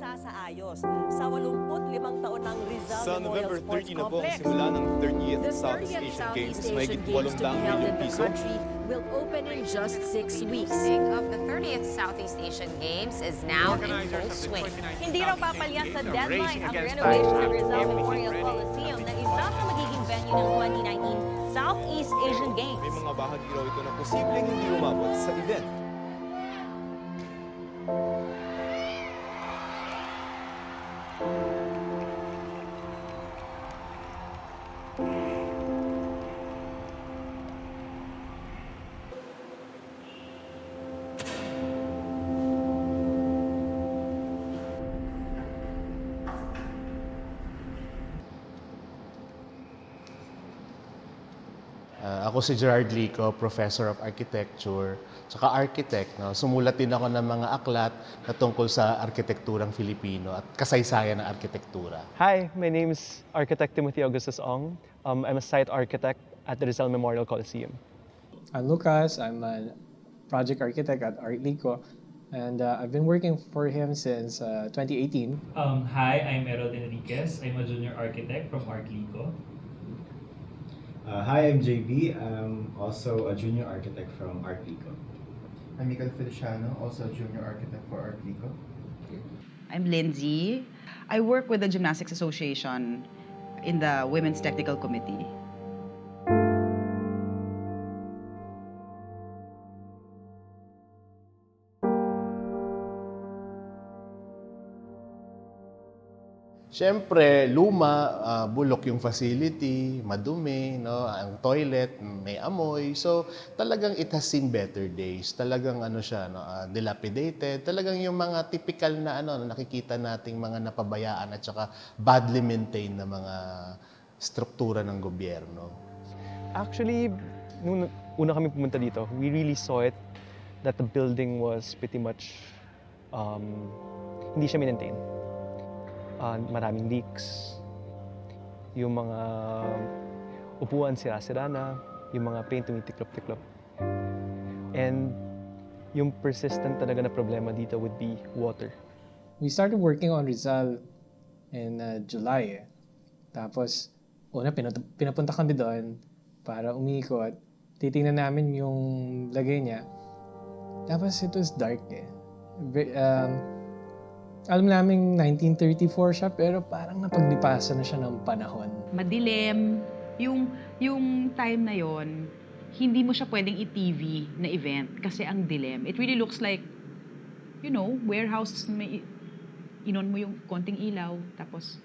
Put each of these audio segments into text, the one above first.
isasaayos sa 85 taon ng Rizal Sa Memorial November Sports 30 na po ang Complex. simula ng 30th The Southeast 30th Asian Games. Southeast Mahigit Asian Games to be 8 held in the piso. country will open in just 6 weeks. Of the 30th Southeast Asian Games is now in full swing. Hindi raw papalya sa deadline ang renovation ng Rizal Memorial Coliseum na isa sa magiging venue ng 2019 Southeast Asian Games. May mga bahagi raw ito na posibleng hindi umabot sa event. Ako si Gerard Lico, Professor of Architecture, saka architect. No? Sumulat din ako ng mga aklat na tungkol sa arkitekturang Filipino at kasaysayan ng arkitektura. Hi, my name is Architect Timothy Augustus Ong. I'm a site architect at the Rizal Memorial Coliseum. I'm Lucas. I'm a project architect at Art Lico, and I've been working for him since 2018. Hi, I'm Errol Enriquez. I'm a junior architect from Art Lico. Hi, I'm JB. I'm also a junior architect from Art Lico. I'm Miguel Feliciano, also a junior architect for Art Lico. I'm Lindsay. I work with the Gymnastics Association in the Women's Technical Committee. Siyempre, luma, bulok yung facility, madumi, no? Ang toilet, may amoy. So, talagang it has seen better days. Talagang ano siya, no? Dilapidated. Talagang yung mga typical na nakikita nating mga napabayaan at saka badly maintained na mga struktura ng gobyerno. Actually, nung una kami pumunta dito, we really saw it that the building was pretty much hindi siya maintain. Maraming leaks, yung mga upuan sira-sira na, yung mga paint tumitiklop-tiklop. And yung persistent talaga na problema dito would be water. We started working on Rizal in July. Tapos, una pinapunta kami doon para umikot. Titingnan namin yung lagay niya. Tapos it was dark eh. Alam namin 1934 siya, pero parang napaglipasan na siya ng panahon. Madilim. Yung time na yon, hindi mo siya pwedeng i-TV na event kasi ang dilim. It really looks like, warehouse, may inon mo yung konting ilaw, tapos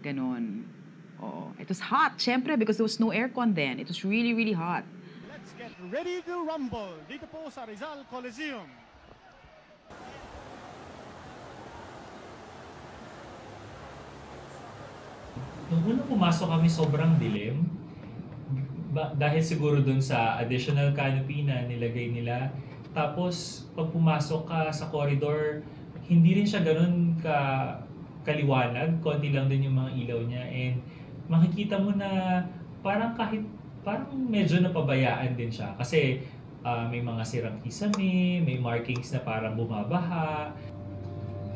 ganon. Oo. It was hot, syempre, because there was no aircon then. It was really, really hot. Let's get ready to rumble dito po sa Rizal Coliseum. Nung unang pumasok kami, sobrang dilim. Dahil siguro dun sa additional canopy na nilagay nila. Tapos, pag pumasok ka sa corridor, hindi rin siya ganun kaliwanag. Konti lang din yung mga ilaw niya. And makikita mo na parang medyo napabayaan din siya. Kasi may mga sirang kisame, may markings na parang bumabaha.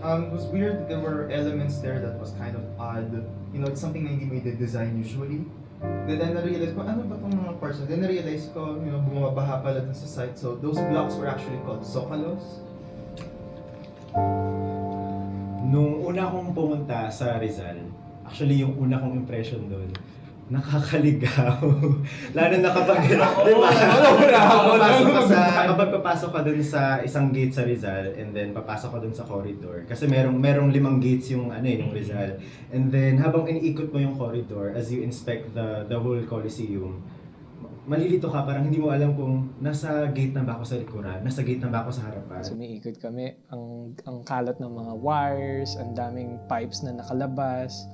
It was weird. There were elements there that was kind of odd. It's something na hindi may design usually. Then na-realize ko, ano ba itong mga parts? Then na-realize ko, bumabaha pala dun sa site. So those blocks were actually called zokalos. Nung una kong pumunta sa Rizal, actually yung una kong impression doon, nakakaligaw. Lalo na kapag, di ba? Kapag papasok ka dun sa isang gate sa Rizal and then papasok ka dun sa corridor. Kasi merong 5 gates yung Rizal. And then habang iniikot mo yung corridor as you inspect the whole Coliseum, malilito ka, parang hindi mo alam kung nasa gate na ba ako sa likuran, nasa gate na ba ako sa harapan. Sumiikot kami, ang kalat ng mga wires, ang daming pipes na nakalabas.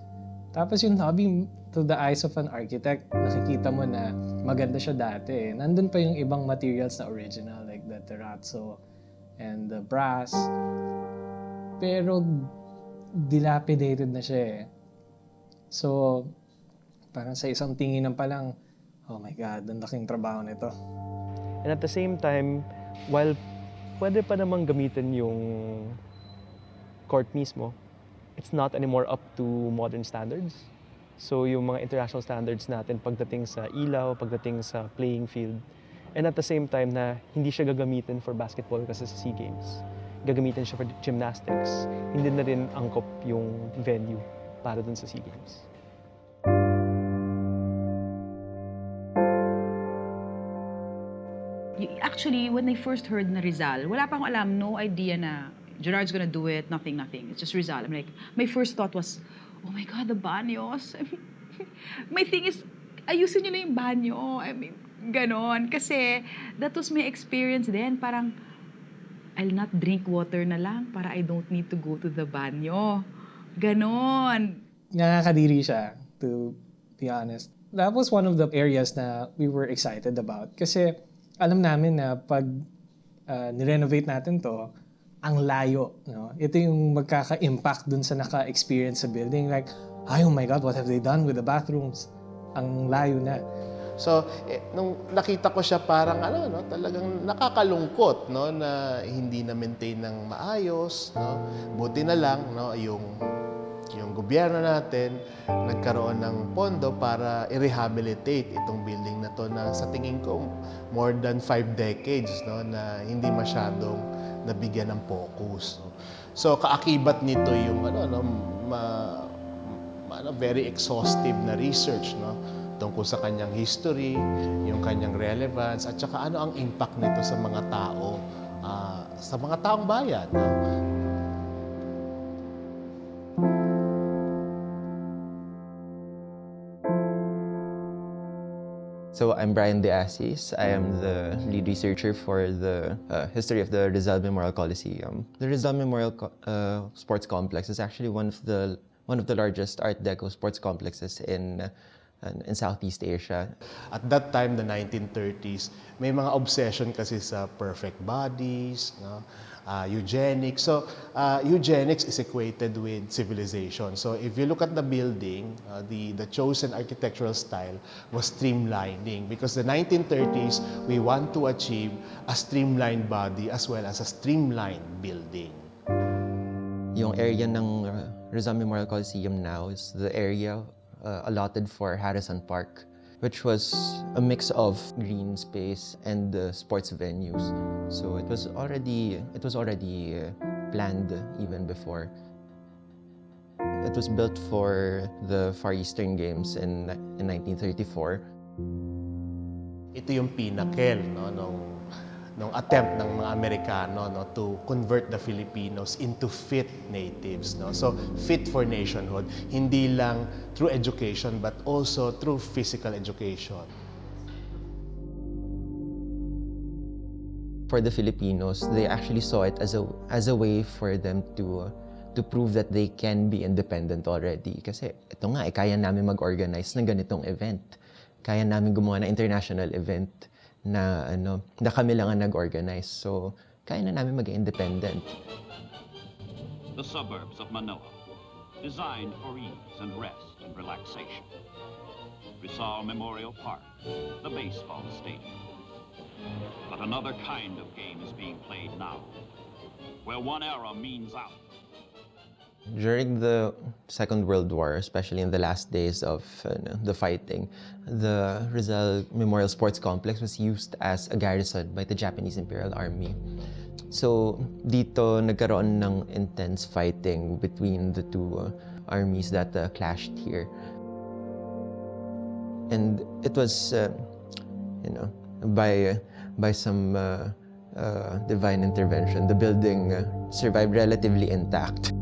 Tapos yung lobby, to the eyes of an architect, nakikita mo na maganda siya dati. Nandun pa yung ibang materials na original, like the terrazzo and the brass. Pero dilapidated na siya eh. So, parang sa isang tinginan pa lang, oh my God, ang laking trabaho nito. And at the same time, while pwede pa namang gamitin yung court mismo, it's not anymore up to modern standards. So yung mga international standards natin pagdating sa ilaw, pagdating sa playing field, and at the same time na hindi siya gagamitin for basketball kasi sa SEA Games. Gagamitin siya for gymnastics. Hindi na rin angkop yung venue para dun sa SEA Games. Actually, when I first heard na Rizal, wala pa akong alam, no idea na Gerard's gonna do it, nothing. It's just Rizal. I'm like, my first thought was, oh my God, the banyos. I mean, my thing is, ayusin nyo na yung banyo. I mean, ganon. Kasi that was my experience then. Parang, I'll not drink water na lang para I don't need to go to the banyo. Ganon. Nakakadiri siya, to be honest. That was one of the areas na we were excited about. Kasi alam namin na pag nirenovate natin to, ang layo. No? Ito yung magkaka-impact dun sa naka-experience sa building. Like, ay, oh my God, what have they done with the bathrooms? Ang layo na. So, nung nakita ko siya parang talagang nakakalungkot, no, na hindi na maintain ng maayos, no. Buti na lang, no, yung gobyerno natin nagkaroon ng pondo para i-rehabilitate itong building na to na sa tingin ko more than 5 decades, no, na hindi masyadong nabigyan ng focus. No. So, kaakibat nito yung very exhaustive na research, no, tungkol sa kanyang history, yung kanyang relevance, at saka ano ang impact nito sa mga tao, sa mga taong bayan. No? So I'm Brian De Assis. I am the lead researcher for the history of the Rizal Memorial Coliseum. The Rizal Memorial Sports Complex is actually one of the largest Art Deco sports complexes in Southeast Asia. At that time, the 1930s, may mga obsession kasi sa perfect bodies, no? Eugenics. So, eugenics is equated with civilization. So, if you look at the building, the chosen architectural style was streamlining because the 1930s, we want to achieve a streamlined body as well as a streamlined building. Yung area ng Rizal Memorial Coliseum now is the area allotted for Harrison Park, which was a mix of green space and sports venues. So it was already planned even before. It was built for the Far Eastern Games in 1934. Ito yung pinnacle, no, nung attempt ng mga Amerikano, no, to convert the Filipinos into fit natives, no. So fit for nationhood, hindi lang through education but also through physical education. For the Filipinos, they actually saw it as a way for them to prove that they can be independent already. Kasi ito nga, kaya namin mag-organize ng ganitong event. Kaya namin gumawa ng international event na kami lang ang nag-organize. So, kaya na namin maging-independent. The suburbs of Manila, designed for ease and rest and relaxation. Rizal Memorial Park, the baseball stadium. But another kind of game is being played now, where one era means out. During the Second World War, especially in the last days of the fighting, the Rizal Memorial Sports Complex was used as a garrison by the Japanese Imperial Army. So dito nagkaroon ng intense fighting between the two armies that clashed here. And it was, by some divine intervention, the building survived relatively intact.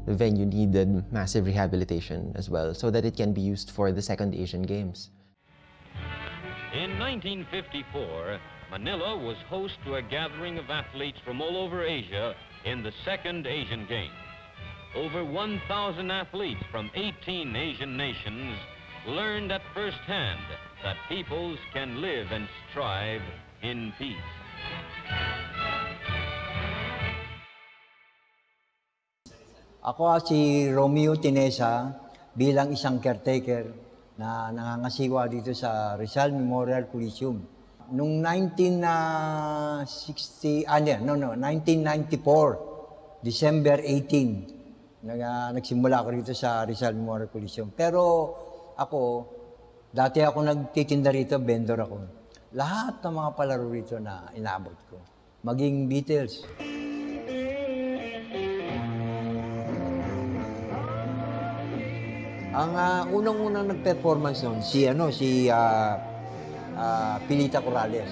The venue needed massive rehabilitation as well so that it can be used for the Second Asian Games. In 1954, Manila was host to a gathering of athletes from all over Asia in the Second Asian Games. Over 1,000 athletes from 18 Asian nations learned at first hand that peoples can live and strive in peace. Ako si Romeo Tinesa bilang isang caretaker na nangangasiwa dito sa Rizal Memorial Coliseum. Noong 1994, December 18, nagsimula ako rito sa Rizal Memorial Coliseum. Pero ako, dati ako nagtitinda rito, vendor ako. Lahat ng mga palaro rito na inabot ko. Maging Beatles. Ang unang-unang nag-performance noon, si Pilita Corrales.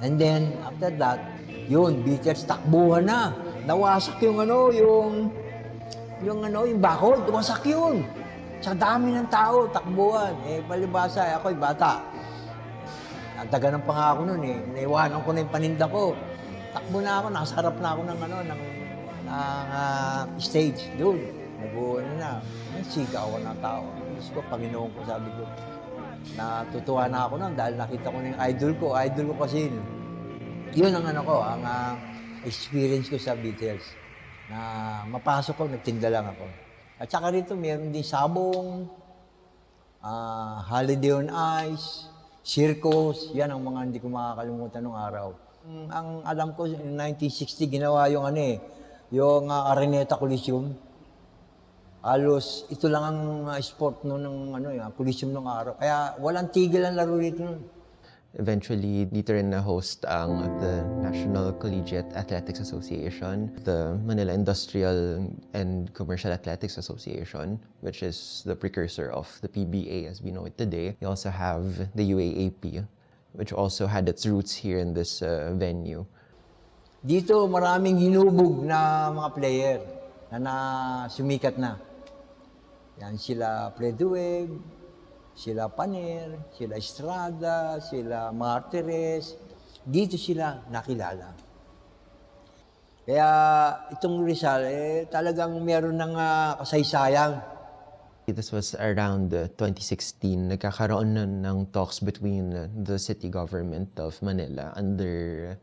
And then, after that, yun, Beatles, takbuhan na. Nawasak yung bakod, wasak yun. Sa dami ng tao, takbuhan. Palibasa, ako'y bata. Nagdagan ng pangako nun eh. Naiwanan ko na yung paninda ko. Takbo na ako, nasa harap na ako ng stage. Doon, nag-uwan na. May sigawan ng tao. Diyos ko, Panginoon ko, sabi ko. Natutuwa na ako nun dahil nakita ko na yung idol ko. Idol ko kasi yun ang ang experience ko sa Beatles. Na mapasok ko, nagtinda lang ako. At saka rito, meron din sabong, holiday on ice, circus. Yan ang mga hindi ko makakalimutan nung araw. Ang alam ko, in 1960, ginawa yung yung Araneta Coliseum. Halos ito lang ang sport noon ng Coliseum nung araw. Kaya walang tigil ang laro dito noon. Eventually, dito rin na-host ang the National Collegiate Athletics Association, the Manila Industrial and Commercial Athletics Association, which is the precursor of the PBA as we know it today. You also have the UAAP, which also had its roots here in this venue. Dito maraming hinubog na mga player na sumikat na. Yan sila Predueg, sila Paner, sila Estrada, sila Martires. Dito sila nakilala. Kaya itong Rizal, talagang meron ng kasaysayan. This was around 2016. Nagkakaroon na ng talks between the city government of Manila under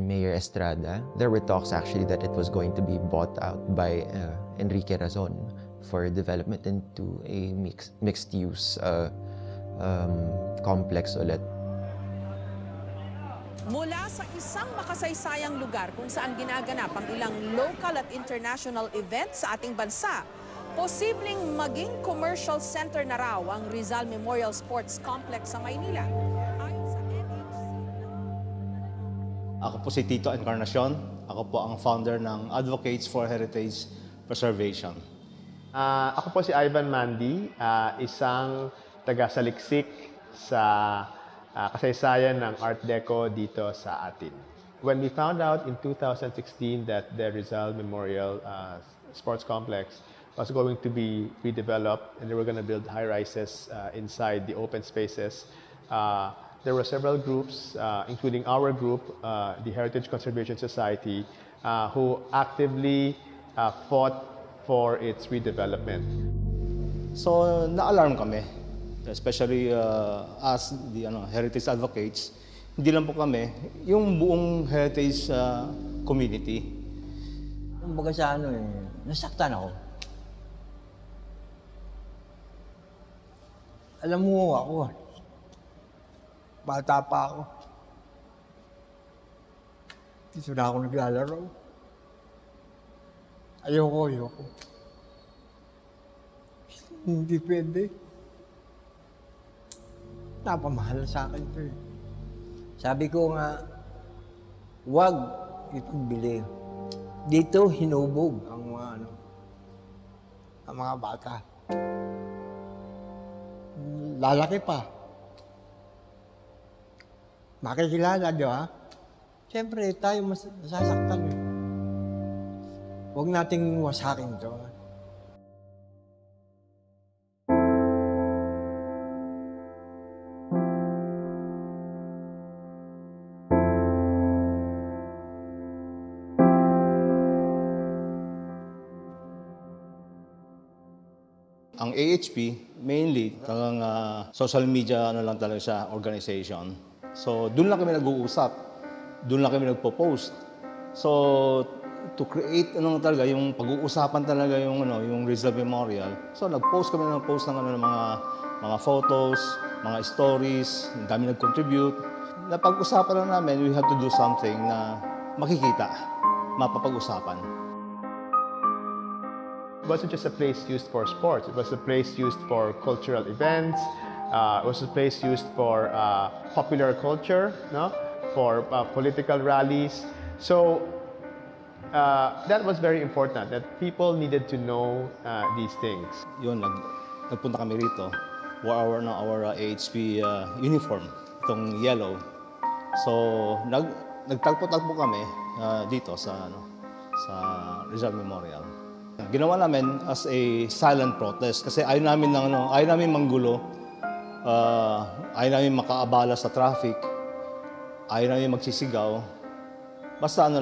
Mayor Estrada. There were talks actually that it was going to be bought out by Enrique Razon for development into a mixed-use complex ulit. Mula sa isang makasaysayang lugar kung saan ginaganap ang ilang local at international events sa ating bansa, posibleng maging commercial center na raw ang Rizal Memorial Sports Complex sa Maynila. Ayon sa NHC... Ako po si Tito Encarnacion. Ako po ang founder ng Advocates for Heritage Preservation. Ako po si Ivan Mandy, isang taga-saliksik sa kasaysayan ng Art Deco dito sa atin. When we found out in 2016 that the Rizal Memorial Sports Complex was going to be redeveloped and they were going to build high-rises inside the open spaces, there were several groups, including our group, the Heritage Conservation Society, who actively fought for its redevelopment. So, na-alarm kami, especially as the heritage advocates. Hindi lang po kami, yung buong heritage community. Kumbaga sa nasaktan ako. Alam mo ako, bata pa ako. Dito na ako naglalaro. Ayoko. Hindi pwede. Napamahal sa akin ito eh. Sabi ko nga, huwag ipagbili. Dito hinubog ang mga bata. Lalaki pa. Makikilala, di ba? Siyempre, tayo masasaktan eh. Huwag nating wasakin ito. Ang AHP, mainly, talagang social media lang talaga siya, organization. So, doon lang kami nag-uusap. Doon lang kami nagpo-post. So, to create talaga yung pag-uusapan talaga yung Rizal Memorial. So nag-post kami ng mga photos, mga stories, ang dami nag-contribute. Napag-usapan lang namin, we have to do something na makikita. mapapag-usapan. It wasn't just a place used for sports. It was a place used for cultural events. It was a place used for popular culture, no? For political rallies. So that was very important, that people needed to know these things. Yun, nagpunta kami rito. Wore our AHP uniform, itong yellow. So, nagtagpo-tagpo kami dito sa Rizal Memorial. Ginawa namin as a silent protest kasi ayaw namin manggulo, ayaw namin makaabala sa traffic, ayaw namin magsisigaw. Basta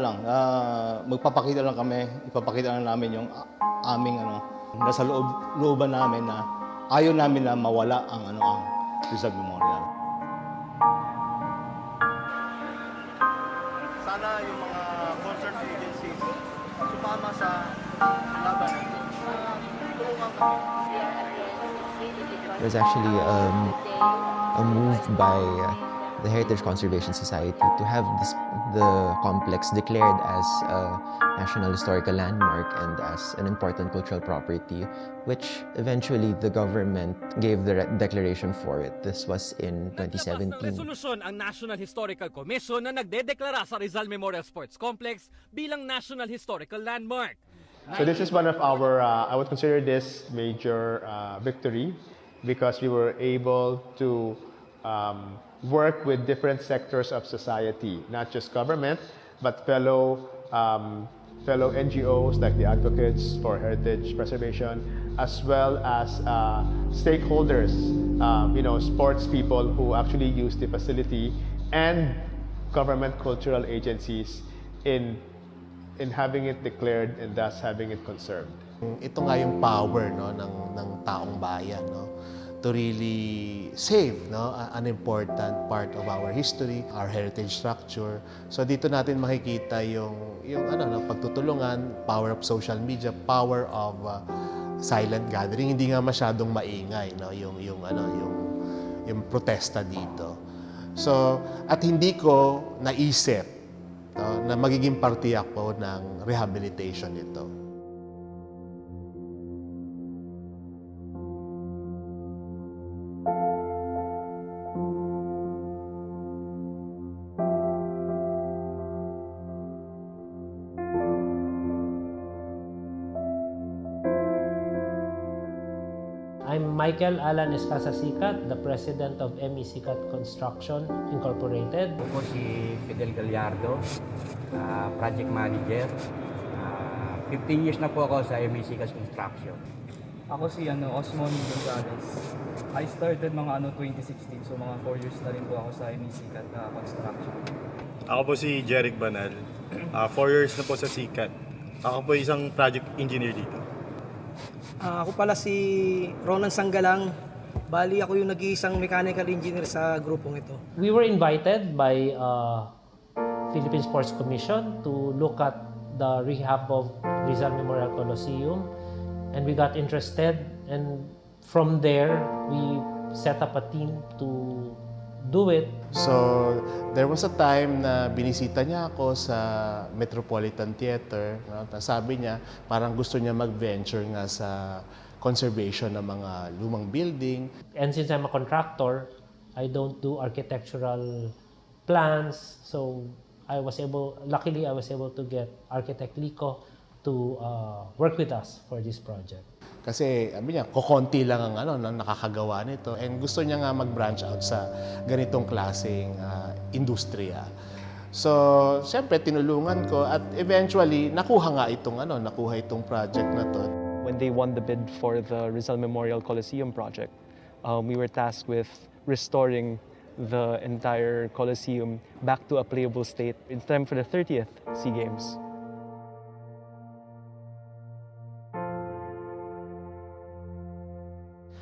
magpapakita lang kami, ipapakita lang namin yung aming nasa looban namin na ayaw namin na mawala ang Rizal Memorial. Sana yung mga concert agencies sumama sa laban na ito. Tulungan kami. It was actually a move by the Heritage Conservation Society to have the complex declared as a National Historical Landmark and as an important cultural property, which eventually the government gave the declaration for it. This was in 2017. Nagtapos ng resolusyon ang National Historical Commission na nagdedeklara sa Rizal Memorial Sports Complex bilang National Historical Landmark. So this is one of our, I would consider this major victory because we were able to work with different sectors of society, not just government, but fellow NGOs like the Advocates for Heritage Preservation, as well as stakeholders, sports people who actually use the facility, and government cultural agencies in having it declared and thus having it conserved. Ito nga yung power ng taong bayan, to really save an important part of our history, our heritage structure. So dito natin makikita yung pagtutulungan, power of social media, power of silent gathering. Hindi nga masyadong maingay yung protesta dito. So at hindi ko naisip na magiging parte ako ng rehabilitation nito. I'm Michael Alan Escasa Sicat, the president of ME Sicat Construction Incorporated. Ako si Fidel Gallardo, project manager. 15 years na po ako sa ME Sicat Construction. Ako si Osmond Gonzalez. I started mga 2016, so mga 4 years na rin po ako sa ME Sicat Construction. Ako po si Jeric Banal. 4 years na po sa Sicat. Ako po isang project engineer dito. Ako pala si Ronan Sanggalang. Bali ako yung nag-iisang mechanical engineer sa grupong ito. We were invited by Philippine Sports Commission to look at the rehab of Rizal Memorial Coliseum, and we got interested, and from there we set up a team to do it. So, there was a time na binisita niya ako sa Metropolitan Theater. Sabi niya, parang gusto niya mag-venture nga sa conservation ng mga lumang building. And since I'm a contractor, I don't do architectural plans. So, luckily I was able to get Architect Lico to work with us for this project. Kasi sabi niya, kukonti lang ang nakakagawa nito. And gusto niya nga mag-branch out sa ganitong klaseng industriya. So, siyempre tinulungan ko at eventually nakuha itong project na to. When they won the bid for the Rizal Memorial Coliseum project, we were tasked with restoring the entire Coliseum back to a playable state in time for the 30th SEA Games.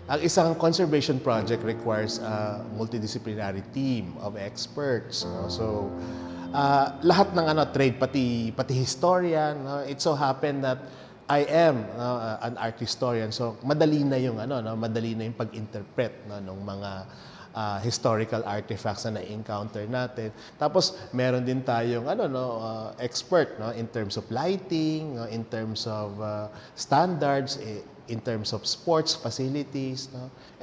Ang isang conservation project requires a multidisciplinary team of experts. So, lahat ng trade, pati historian. It so happened that I am an art historian. So, madali na yung pag-interpret ng mga historical artifacts na na-encounter natin. Tapos meron din tayong expert in terms of lighting, in terms of standards, in terms of sports facilities.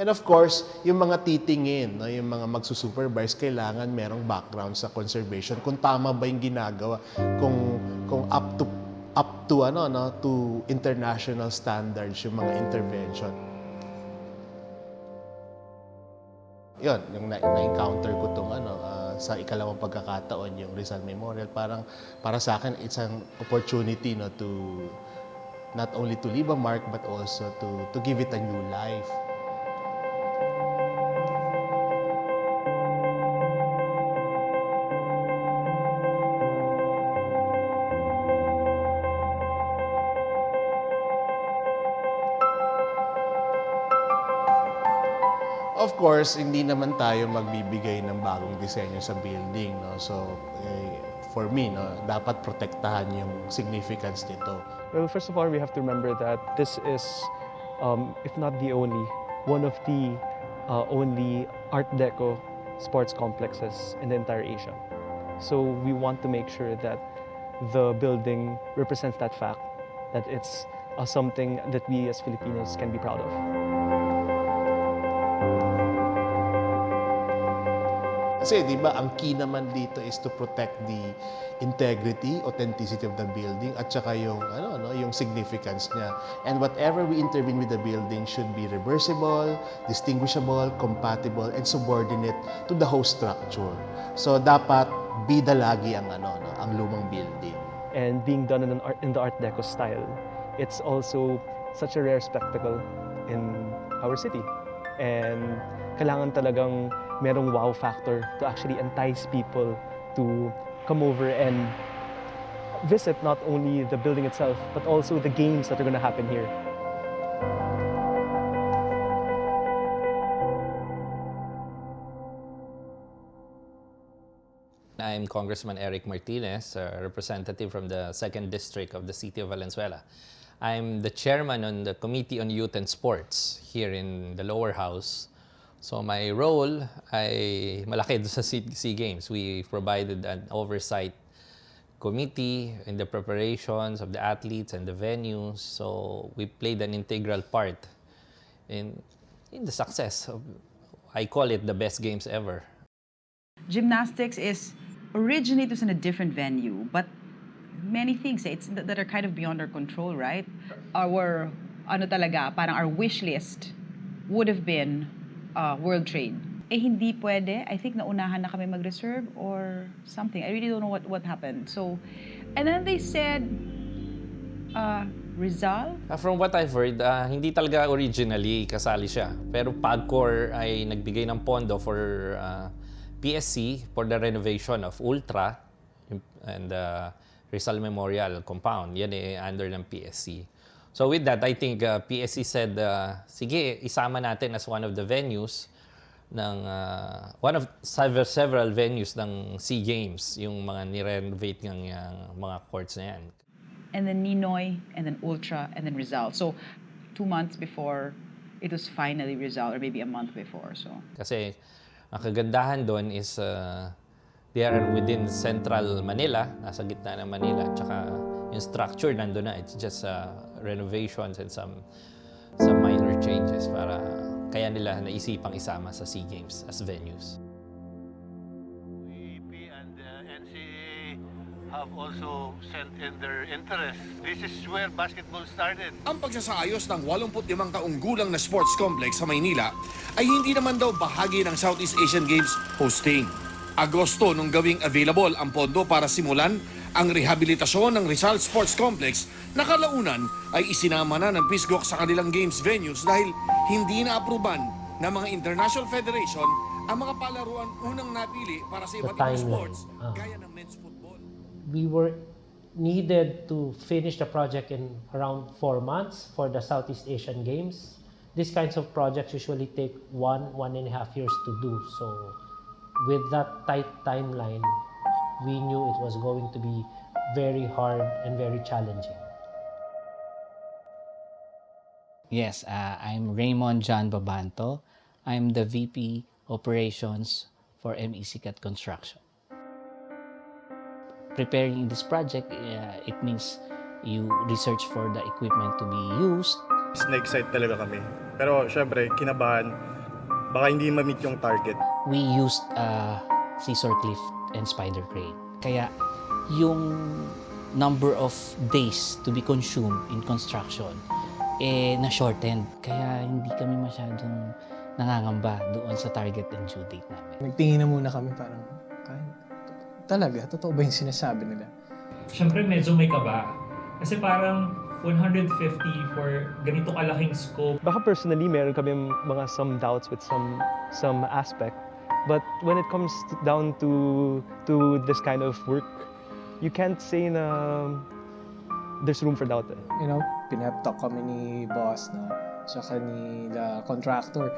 And of course, yung mga titingin, yung mga magsusupervise, kailangan merong background sa conservation. Kung tama ba yung ginagawa, kung up to international standards yung mga intervention. Yun, yung na-encounter ko sa ikalawang pagkakataon yung Rizal Memorial, para sa akin it's an opportunity to not only to leave a mark but also to give it a new life. Of course, hindi naman tayo magbibigay ng bagong disenyo sa building, no? So, for me, dapat protektahan yung significance nito. Well, first of all, we have to remember that this is, if not the only, one of the only Art Deco sports complexes in the entire Asia. So we want to make sure that the building represents that fact, that it's something that we as Filipinos can be proud of. Kasi di ba ang key naman dito is to protect the integrity, authenticity of the building at saka yung yung significance niya. And whatever we intervene with the building should be reversible, distinguishable, compatible and subordinate to the host structure. So dapat bida lagi ang ang lumang building. And being done in the Art Deco style, it's also such a rare spectacle in our city. And kailangan talagang merong wow factor to actually entice people to come over and visit not only the building itself, but also the games that are going to happen here. I'm Congressman Eric Martinez, a representative from the 2nd District of the City of Valenzuela. I'm the chairman on the Committee on Youth and Sports here in the lower house. So my role ay malaki doon sa SEA Games. We provided an oversight committee in the preparations of the athletes and the venues. So we played an integral part in the success of, I call it the best games ever. Gymnastics is originated in a different venue, but many things that are kind of beyond our control, right? Our parang our wish list would have been World Trade. Hindi pwede. I think naunahan na kami mag-reserve or something. I really don't know what happened. So, and then they said, Rizal? From what I've heard, hindi talaga originally kasali siya. Pero PAGCOR ay nagbigay ng pondo for PSC for the renovation of Ultra and Rizal Memorial Compound. Yan under ng PSC. So with that, I think PSC said, sige, isama natin as one of the venues ng one of several venues ng SEA Games, yung mga ni-renovate ng mga courts na yan. And then Ninoy, and then Ultra, and then Rizal. So 2 months before, it was finally Rizal, or maybe a month before. So kasi ang kagandahan doon is they are within central Manila, nasa gitna ng Manila, tsaka yung structure nandun na. It's just renovations and some minor changes para kaya nila naisipang isama sa SEA Games as venues. EP and NCAA have also sent in their interest. This is where basketball started. Ang pagsasaayos ng 85 taong gulang na sports complex sa Maynila ay hindi naman daw bahagi ng Southeast Asian Games hosting. Agosto nung gawing available ang pondo para simulan ang rehabilitasyon ng Rizal Sports Complex na kalaunan ay isinama na ng PISGOC sa kanilang games venues dahil hindi na-aproban ng mga International Federation ang mga palaruan unang napili para sa iba't ibang sports gaya ng men's football. We were needed to finish the project in around 4 months for the Southeast Asian Games. These kinds of projects usually take 1.5 years to do. So with that tight timeline, we knew it was going to be very hard and very challenging. Yes, I'm Raymond John Babanto. I'm the VP operations for MECCAT construction. Preparing this project, it means you research for the equipment to be used. Na-excite talaga kami. Pero syempre, kinabahan, baka hindi ma-meet yung target. We used scissor lift and spider crane. Kaya yung number of days to be consumed in construction, na-shortened. Kaya hindi kami masyadong nangangamba doon sa target and due date namin. Nagtingin na muna kami parang, talaga, totoo ba yung sinasabi nila? Siyempre medyo may kaba. Kasi parang 150 for ganito kalaking scope. Baka personally, meron kami mga some doubts with some aspect. But when it comes down to this kind of work, you can't say na there's room for doubt. You know, pinep-talk kami ni boss na saka ni the contractor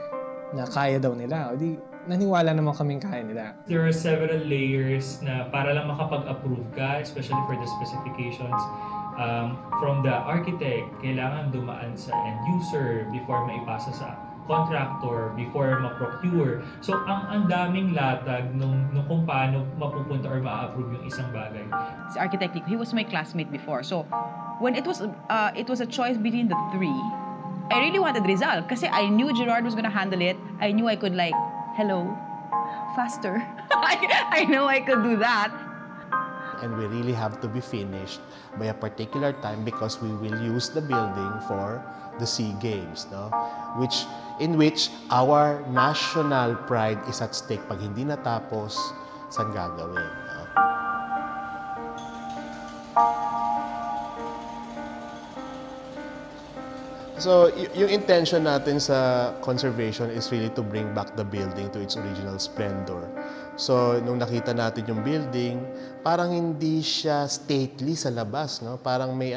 na kaya daw nila. O di, naniwala naman kaming kaya nila. There are several layers na para lang makapag-approve ka, especially for the specifications. From the architect, kailangan dumaan sa end user before maipasa sa contractor, before ma-procure. So, ang daming latag nung kung paano mapupunta or ma-approve yung isang bagay. Si architect, he was my classmate before. So, when it was a choice between the three, I really wanted Rizal kasi I knew Gerard was gonna handle it. I knew I could like, hello, faster. I know I could do that. And we really have to be finished by a particular time because we will use the building for the SEA Games, no? In which our national pride is at stake. Pag hindi natapos, saan gagawin? No? So, yung intention natin sa conservation is really to bring back the building to its original splendor. So, nung nakita natin yung building, parang hindi siya stately sa labas, no? Parang may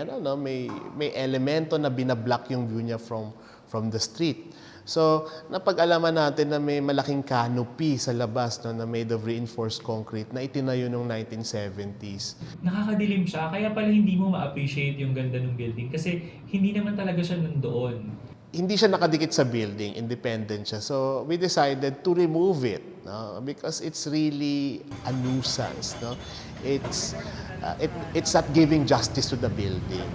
may elemento na binablock yung view niya from the street. So, napag-alaman natin na may malaking canopy sa labas, no, na made of reinforced concrete na itinayo noong 1970s. Nakakadilim siya, kaya pala hindi mo ma-appreciate yung ganda ng building kasi hindi naman talaga siya nandoon. Hindi siya nakadikit sa building, independent siya. So, we decided to remove it, no? Because it's really a nuisance, no? It's not giving justice to the building.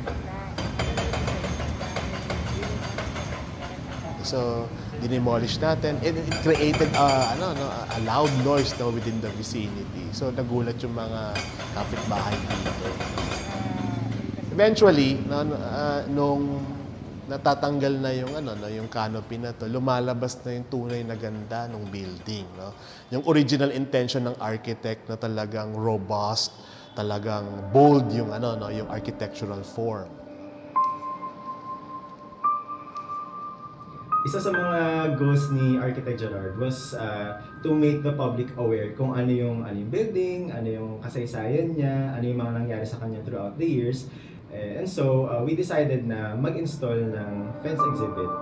So, dinemolish natin and it created a loud noise within the vicinity. So, nagulat yung mga kapitbahay dito. Eventually, nung natatanggal na yung canopy na to, lumalabas na yung tunay na ganda ng building, no? Yung original intention ng architect na talagang robust, talagang bold yung yung architectural form. Isa sa mga goals ni Architect Gerard was to make the public aware kung ano yung building, ano yung kasaysayan niya, ano yung mga nangyari sa kanya throughout the years. And so, we decided na mag-install ng fence exhibit.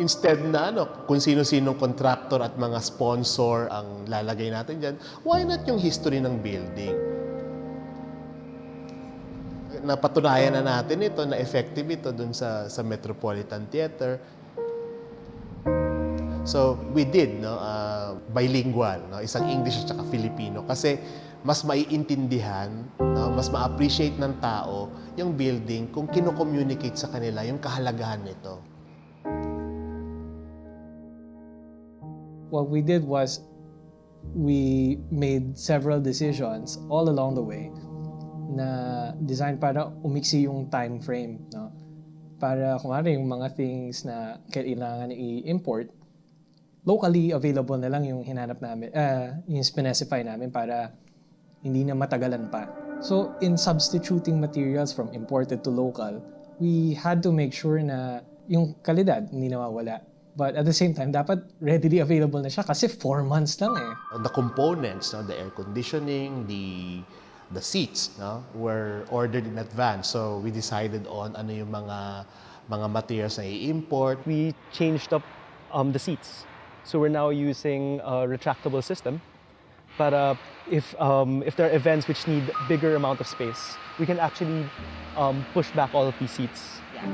Instead na kung sino-sinong contractor at mga sponsor ang lalagay natin dyan, why not yung history ng building? Napatunayan na natin ito, na effective ito dun sa Metropolitan Theater. So, we did bilingual, isang English at saka Filipino kasi mas maiintindihan, mas ma-appreciate ng tao yung building kung kino-communicate sa kanila yung kahalagahan nito. What we did was we made several decisions all along the way na design para umiksi yung time frame, no? Para kumari yung mga things na kailangan i-import, locally available na lang yung hinanap namin, yung specify namin para hindi na matagalan pa. So, in substituting materials from imported to local, we had to make sure na yung kalidad hindi nawawala. But at the same time, dapat readily available na siya kasi 4 months lang eh. The components, the air conditioning, the seats, were ordered in advance. So, we decided on ano yung mga materials na i-import. We changed up the seats. So we're now using a retractable system. Para if there are events which need bigger amount of space, we can actually push back all of these seats. Yeah.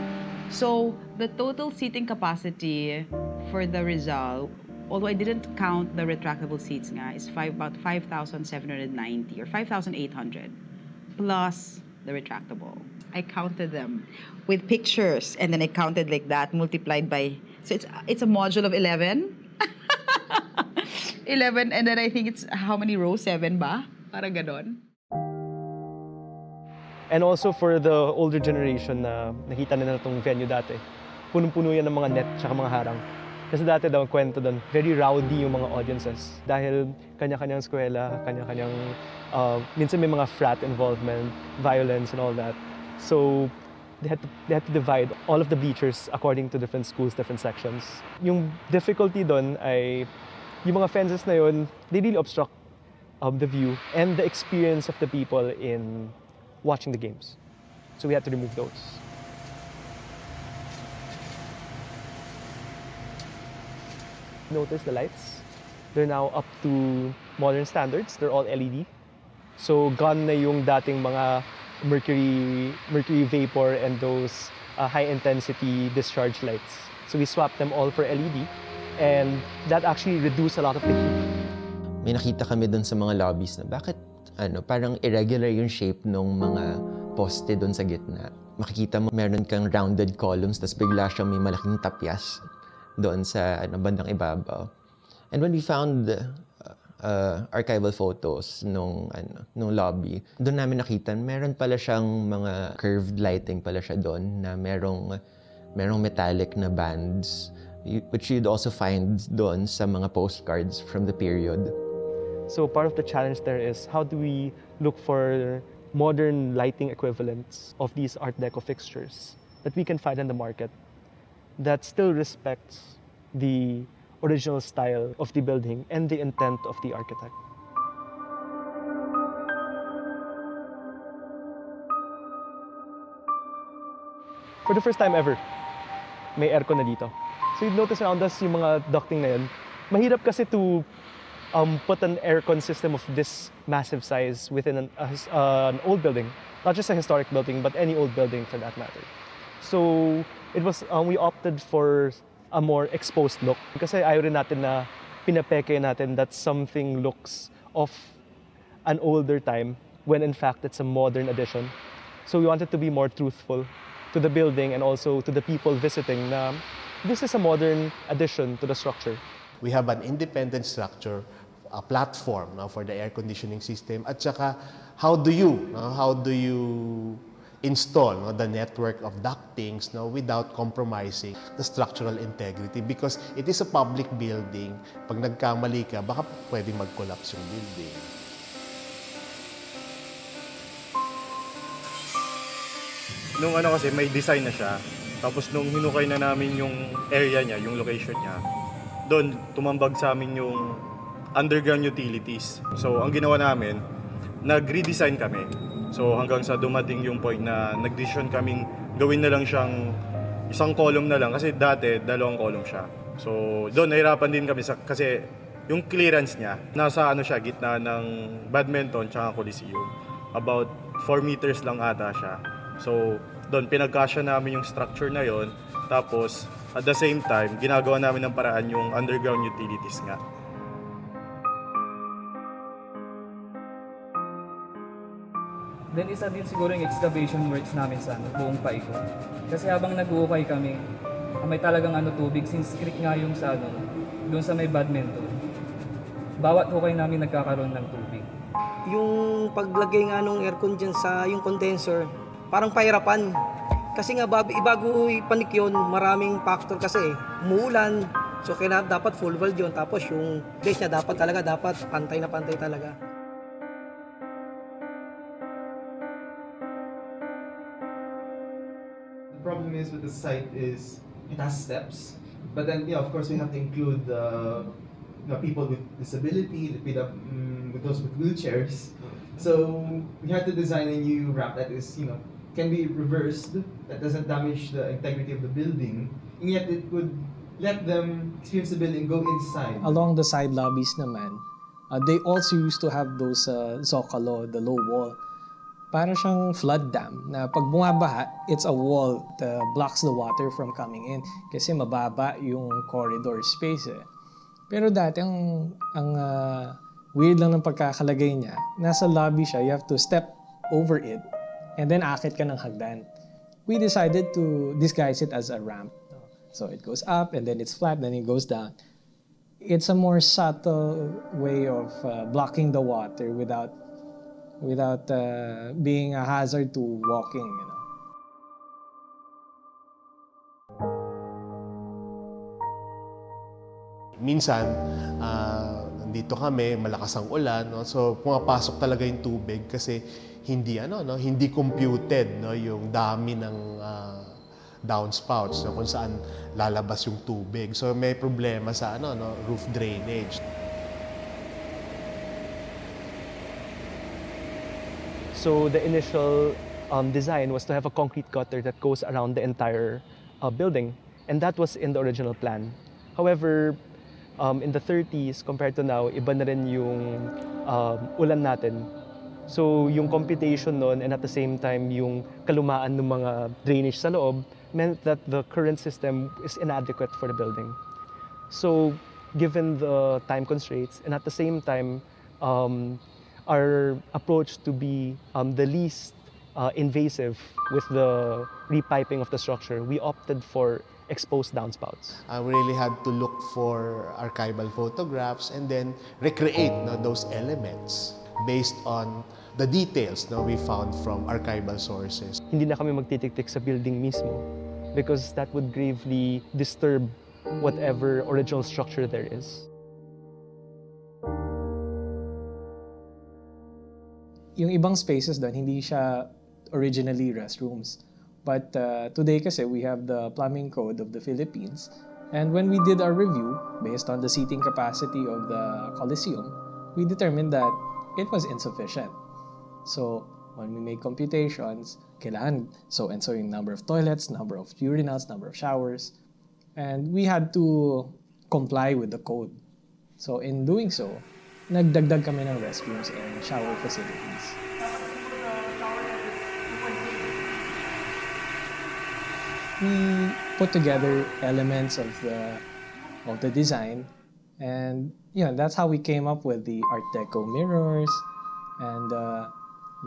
So the total seating capacity for the Rizal although I didn't count the retractable seats nga, is about 5,790 or 5,800 plus the retractable. I counted them with pictures, and then I counted like that, multiplied by, so it's a module of 11. 11, and then I think it's how many rows? 7 ba? Parang ganon. And also for the older generation na nakita nila itong venue dati, punong-puno yan ng mga net tsaka mga harang. Kasi dati daw, ang kwento doon, very rowdy yung mga audiences. Dahil kanya-kanyang eskwela, kanya-kanyang, minsan may mga frat involvement, violence and all that. So they had to divide all of the bleachers according to different schools, different sections. Yung difficulty doon ay, yung mga fences na yun, they really obstruct the view and the experience of the people in watching the games. So we had to remove those. Notice the lights. They're now up to modern standards. They're all LED. So gone na yung dating mga mercury vapor and those high-intensity discharge lights. So we swapped them all for LED, and that actually reduced a lot of the heat. May nakita kami dun sa mga lobbies na bakit parang irregular yung shape ng mga poste dun sa gitna. Makikita mo meron kang rounded columns, tapos bigla siyang may malaking tapyas doon sa bandang ibabaw. And when we found archival photos nung lobby, doon namin nakita meron pala siyang mga curved lighting pala siya doon na merong metallic na bands, which you'd also find doon sa mga postcards from the period. So part of the challenge there is how do we look for modern lighting equivalents of these Art Deco fixtures that we can find in the market that still respects the original style of the building and the intent of the architect. For the first time ever, may aircon na dito. So you'd notice around us yung mga ducting na yun. Mahirap kasi to put an aircon system of this massive size within an old building. Not just a historic building, but any old building for that matter. So it was, we opted for a more exposed look. Kasi ayaw rin natin na pinapeke natin that something looks of an older time when in fact it's a modern addition. So we wanted to be more truthful to the building and also to the people visiting na this is a modern addition to the structure. We have an independent structure, a platform for the air conditioning system, at saka how do you install the network of ductings without compromising the structural integrity, because it is a public building. Pag nagkamali ka, baka pwedeng mag-collapse yung building. Nung kasi may design na siya, tapos nung hinukay na namin yung area niya, yung location niya, doon tumambag sa amin yung underground utilities. So ang ginawa namin, nag-redesign kami. So hanggang sa dumating yung point na nag-decision kaming gawin na lang siyang isang column na lang, kasi dati dalawang column siya. So doon nahirapan din kami kasi yung clearance niya nasa siya, gitna ng badminton tsaka Coliseum. About 4 meters lang ata siya. So doon pinagkasya namin yung structure na yon. Tapos at the same time ginagawa namin ng paraan yung underground utilities nga. Then isa din siguro yung excavation works namin sa buong paikot. Kasi habang nag-uukay kami, may talagang tubig, since creek nga yung sa doon sa may badminton. Bawat hukay namin nagkakaroon ng tubig. Yung paglagay nga nung aircon dyan sa yung condenser, parang pahirapan. Kasi nga bago ipanik yun, maraming factor kasi umuulan. So kailangan dapat full wall yun. Tapos yung base niya dapat pantay na pantay talaga. The problem is with the site is it has steps, but then of course we have to include people with disability, with those with wheelchairs. So we had to design a new ramp that is can be reversed, that doesn't damage the integrity of the building, and yet it would let them experience the building, go inside. Along the side lobbies naman, they also used to have those zocalo, the low wall. Para siyang flood dam na pag bumabaha, it's a wall that blocks the water from coming in kasi mababa yung corridor space . Pero dati, ang weird lang ng pagkakalagay niya, nasa lobby siya, you have to step over it, and then akit ka ng hagdan. We decided to disguise it as a ramp. So it goes up, and then it's flat, then it goes down. It's a more subtle way of blocking the water without being a hazard to walking, you know. Minsan, nandito kami, malakas ang ulan, no? So pumapasok talaga yung tubig kasi hindi computed, no, yung dami ng downspouts, no, kung saan lalabas yung tubig. So may problema sa roof drainage. So the initial design was to have a concrete gutter that goes around the entire building, and that was in the original plan. However, in the 30s compared to now, iba na rin yung ulan natin. So yung computation nun, and at the same time yung kalumaan ng mga drainage sa loob, meant that the current system is inadequate for the building. So given the time constraints, and at the same time our approach to be the least invasive with the repiping of the structure, we opted for exposed downspouts. We really had to look for archival photographs and then recreate those elements based on the details we found from archival sources. Hindi na kami magtitik-tik sa building mismo because that would gravely disturb whatever original structure there is. Yung ibang spaces doon, hindi siya originally restrooms. But today kasi we have the plumbing code of the Philippines. And when we did our review, based on the seating capacity of the Coliseum, we determined that it was insufficient. So when we made computations, kailangan so and so yung number of toilets, number of urinals, number of showers. And we had to comply with the code. So in doing so, nagdagdag kami ng restrooms and shower facilities. We put together elements of the design, and that's how we came up with the Art Deco mirrors, and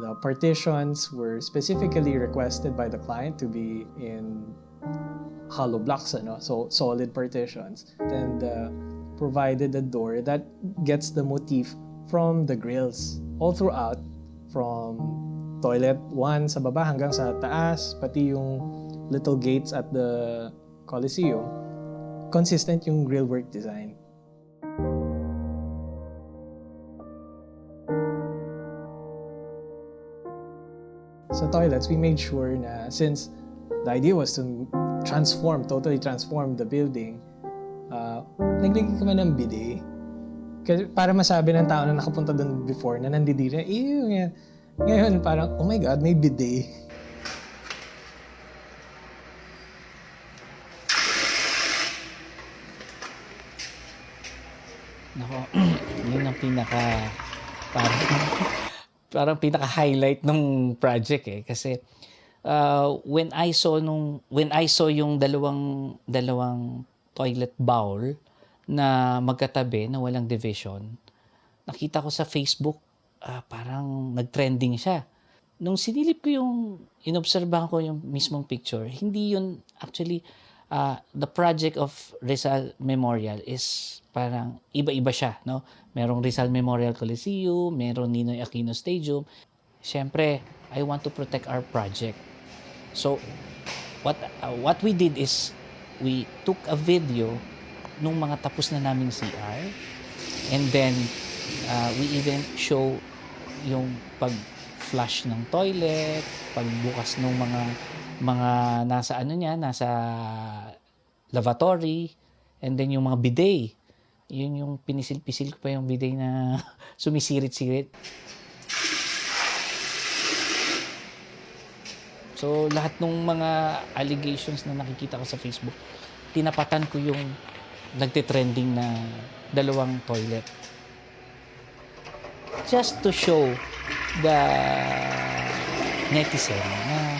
the partitions were specifically requested by the client to be in hollow blocks, so solid partitions, and provided a door that gets the motif from the grills all throughout, from toilet 1 sa baba hanggang sa taas, pati yung little gates at the Coliseum, consistent yung grillwork design. Sa toilets, we made sure na since the idea was to totally transform the building, naglagay kami ng bidet. Kasi para masabi ng tao na nakapunta doon before na nandidiri, ngayon parang, oh my God, may bidet. Nako, yun ang parang pinaka-highlight ng project kasi when I saw yung dalawang toilet bowl na magkatabi na walang division, nakita ko sa Facebook parang nag-trending siya. Nung sinilip ko inobserbahan ko yung mismong picture, hindi yun actually the project of Rizal Memorial is parang iba-iba siya, no? Merong Rizal Memorial Coliseum, merong Ninoy Aquino Stadium. Siyempre, I want to protect our project. So, what we did is we took a video nung mga tapos na naming CR, and then we even show yung pag-flush ng toilet, pagbukas ng mga nasa nasa lavatory, and then yung mga bidet. Yun yung pinisil-pisil ko pa yung bidet na sumisirit-sirit. So lahat ng mga allegations na nakikita ko sa Facebook, tinapatan ko yung nagte-trending na dalawang toilet. Just to show the netizen na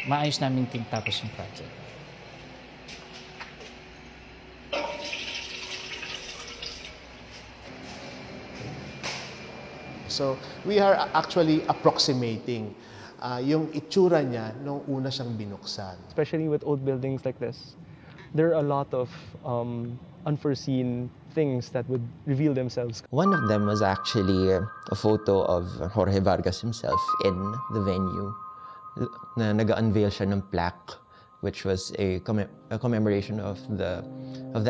maayos namin tinatapos yung project. So we are actually approximating yung itsura niya nung una siyang binuksan. Especially with old buildings like this, there are a lot of unforeseen things that would reveal themselves. One of them was actually a photo of Jorge Vargas himself in the venue. Na nag-unveil siya ng plaque, which was a commemoration of the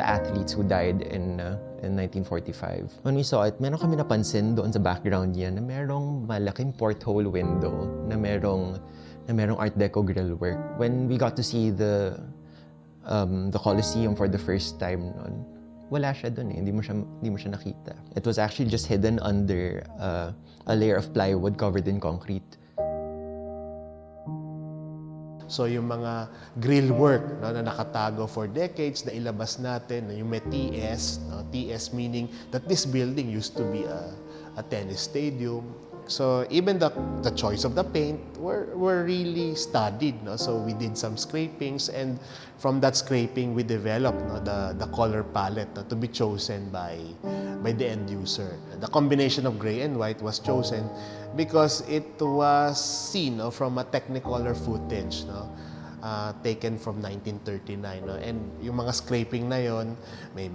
athletes who died in 1945. When we saw it, meron kami napansin doon sa background niya na merong malaking porthole window na merong Art Deco grillwork. When we got to see the Coliseum for the first time noon, wala siya doon eh. Hindi mo siya nakita. It was actually just hidden under a layer of plywood covered in concrete. So yung mga grill work na nakatago for decades na ilabas natin, yung may TS, TS meaning that this building used to be a tennis stadium. So even the choice of the paint were really studied. So we did some scrapings, and from that scraping we developed the color palette to be chosen by the end user. The combination of gray and white was chosen because it was seen from a Technicolor footage taken from 1939. And yung mga scraping na yon, may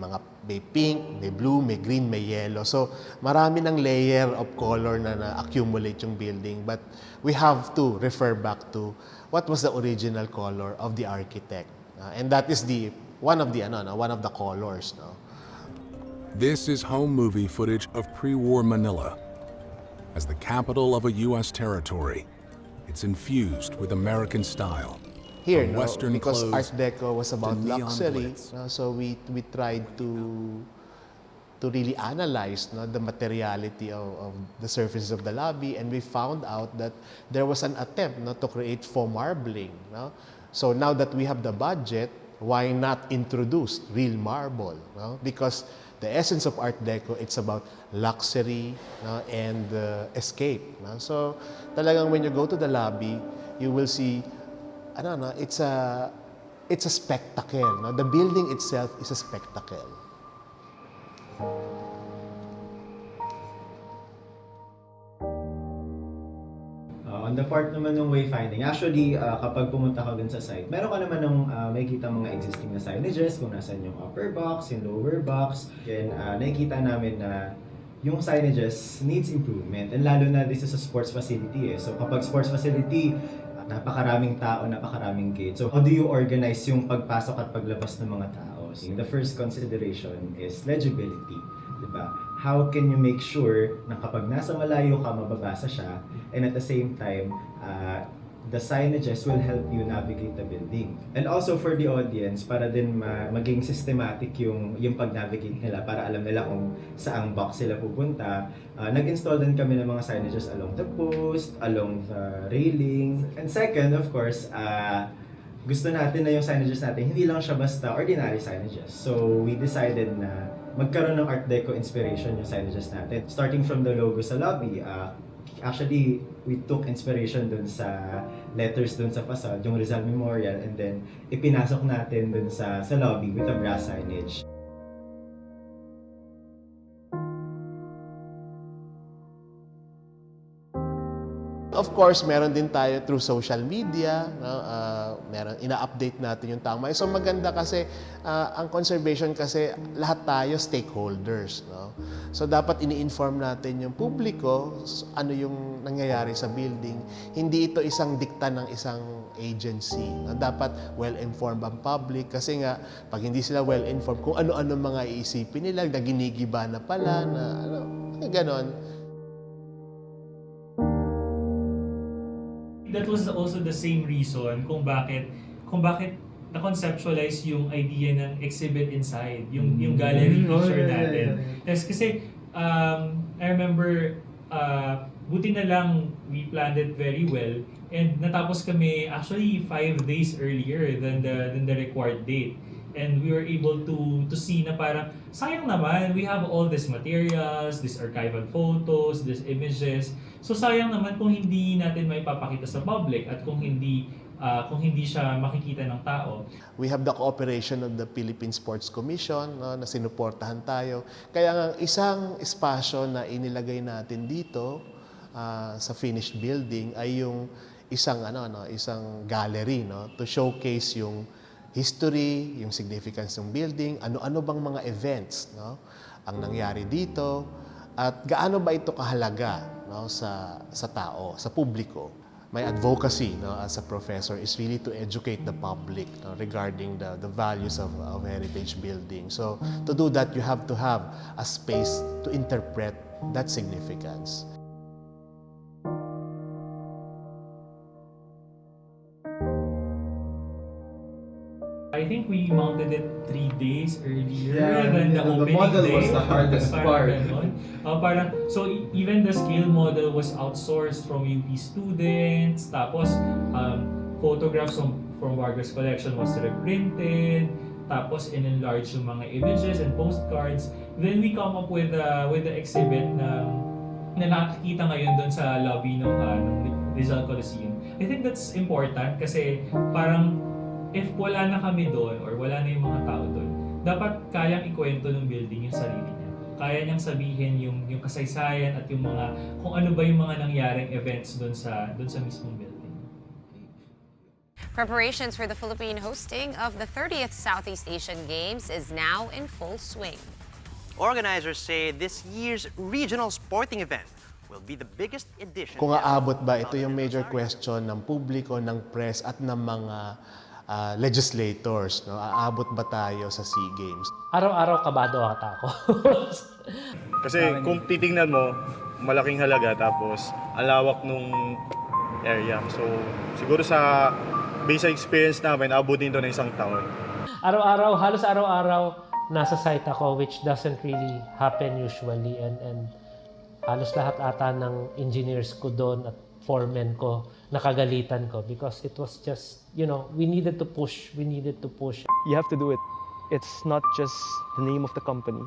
pink, may blue, may green, may yellow. So marami ng layer of color na accumulate yung building, but we have to refer back to what was the original color of the architect. And that is one of the colors. This is home movie footage of pre-war Manila. As the capital of a U.S. territory, it's infused with American style. Here, From Western because clothes Art Deco was about to neon luxury, glitz. so we tried to really analyze the materiality of the surfaces of the lobby, and we found out that there was an attempt to create foam marbling. So now that we have the budget, why not introduce real marble? Because the essence of Art Deco, it's about luxury and escape. So talagang when you go to the lobby, you will see, it's a spectacle. The building itself is a spectacle. On the part naman ng wayfinding, actually, kapag pumunta ka dun sa site, meron ka naman ng makikita mga existing na signages, kung nasan yung upper box, yung lower box. Then, nakikita namin na yung signages needs improvement. And lalo na this is a sports facility eh. So kapag sports facility, napakaraming tao, napakaraming gate. So how do you organize yung pagpasok at paglabas ng mga tao? So, the first consideration is legibility. Diba? How can you make sure na kapag nasa malayo ka, mababasa siya, and at the same time, the signages will help you navigate the building. And also for the audience, para din maging systematic yung pag-navigate nila, para alam nila kung saang box sila pupunta. Nag-install din kami ng mga signages along the post, along the railing. And second, of course, gusto natin na yung signages natin, hindi lang siya basta ordinary signages. So we decided na magkaroon ng Art Deco inspiration yung signages natin. Starting from the logo sa lobby, actually, we took inspiration dun sa letters dun sa facade, yung Rizal Memorial, and then ipinasok natin dun sa lobby with a brass signage. Of course, meron din tayo through social media, meron ina-update natin yung tama. So maganda kasi ang conservation kasi lahat tayo stakeholders, So dapat ini-inform natin yung publiko ano yung nangyayari sa building. Hindi ito isang dikta ng isang agency. Dapat well-informed ang public kasi nga pag hindi sila well-informed kung ano-ano mga iisipin nila, na ginigiba na pala, ganon. That was also the same reason kung bakit na-conceptualize yung idea ng exhibit inside, yung gallery feature natin. Kasi I remember buti na lang we planned it very well, and natapos kami actually 5 days earlier than the required date. And we were able to see na parang sayang naman, we have all these materials, these archival photos, these images. So sayang naman kung hindi natin may papakita sa public at kung hindi kung hindi siya makikita ng tao. We have the cooperation of the Philippine Sports Commission, no, na sinuportahan tayo. Kaya nga isang espasyo na inilagay natin dito sa finished building ay yung isang isang gallery, no, to showcase yung history, yung significance ng building, ano-ano bang mga events, no, ang nangyari dito at gaano ba ito kahalaga, no, sa tao, sa publiko. My advocacy, no, as a professor is really to educate the public, no, regarding the values of heritage building. So to do that, you have to have a space to interpret that significance. I think we mounted it 3 days earlier Yeah, than the the opening model day. was the hardest part. So even the scale model was outsourced from UP students. Tapos photographs from Vargas collection was reprinted. Tapos in-enlarge yung mga images and postcards. Then we come up with the exhibit na nakikita ngayon doon sa lobby ng Rizal Coliseum. I think that's important kasi parang if wala na kami doon or wala na yung mga tao doon, dapat kayang ikwento ng building yung sarili niya. Kaya niyang sabihin yung kasaysayan at yung mga kung ano ba yung mga nangyaring events doon sa mismong building. Preparations for the Philippine hosting of the 30th Southeast Asian Games is now in full swing. Organizers say this year's regional sporting event will be the biggest edition. Kung aabot ba ito yung major question ng publiko, ng press at ng mga legislators, no? Aabot ba tayo sa SEA Games? Araw-araw kabado ata ako. Kasi kung titingnan mo, malaking halaga tapos ang lawak nung area. So siguro sa basic experience namin, abutin doon ng isang taon. Araw-araw, halos araw-araw nasa site ako, which doesn't really happen usually, and halos lahat ata ng engineers ko doon at foremen ko nakagalitan ko because it was just, we needed to push. You have to do it. It's not just the name of the company.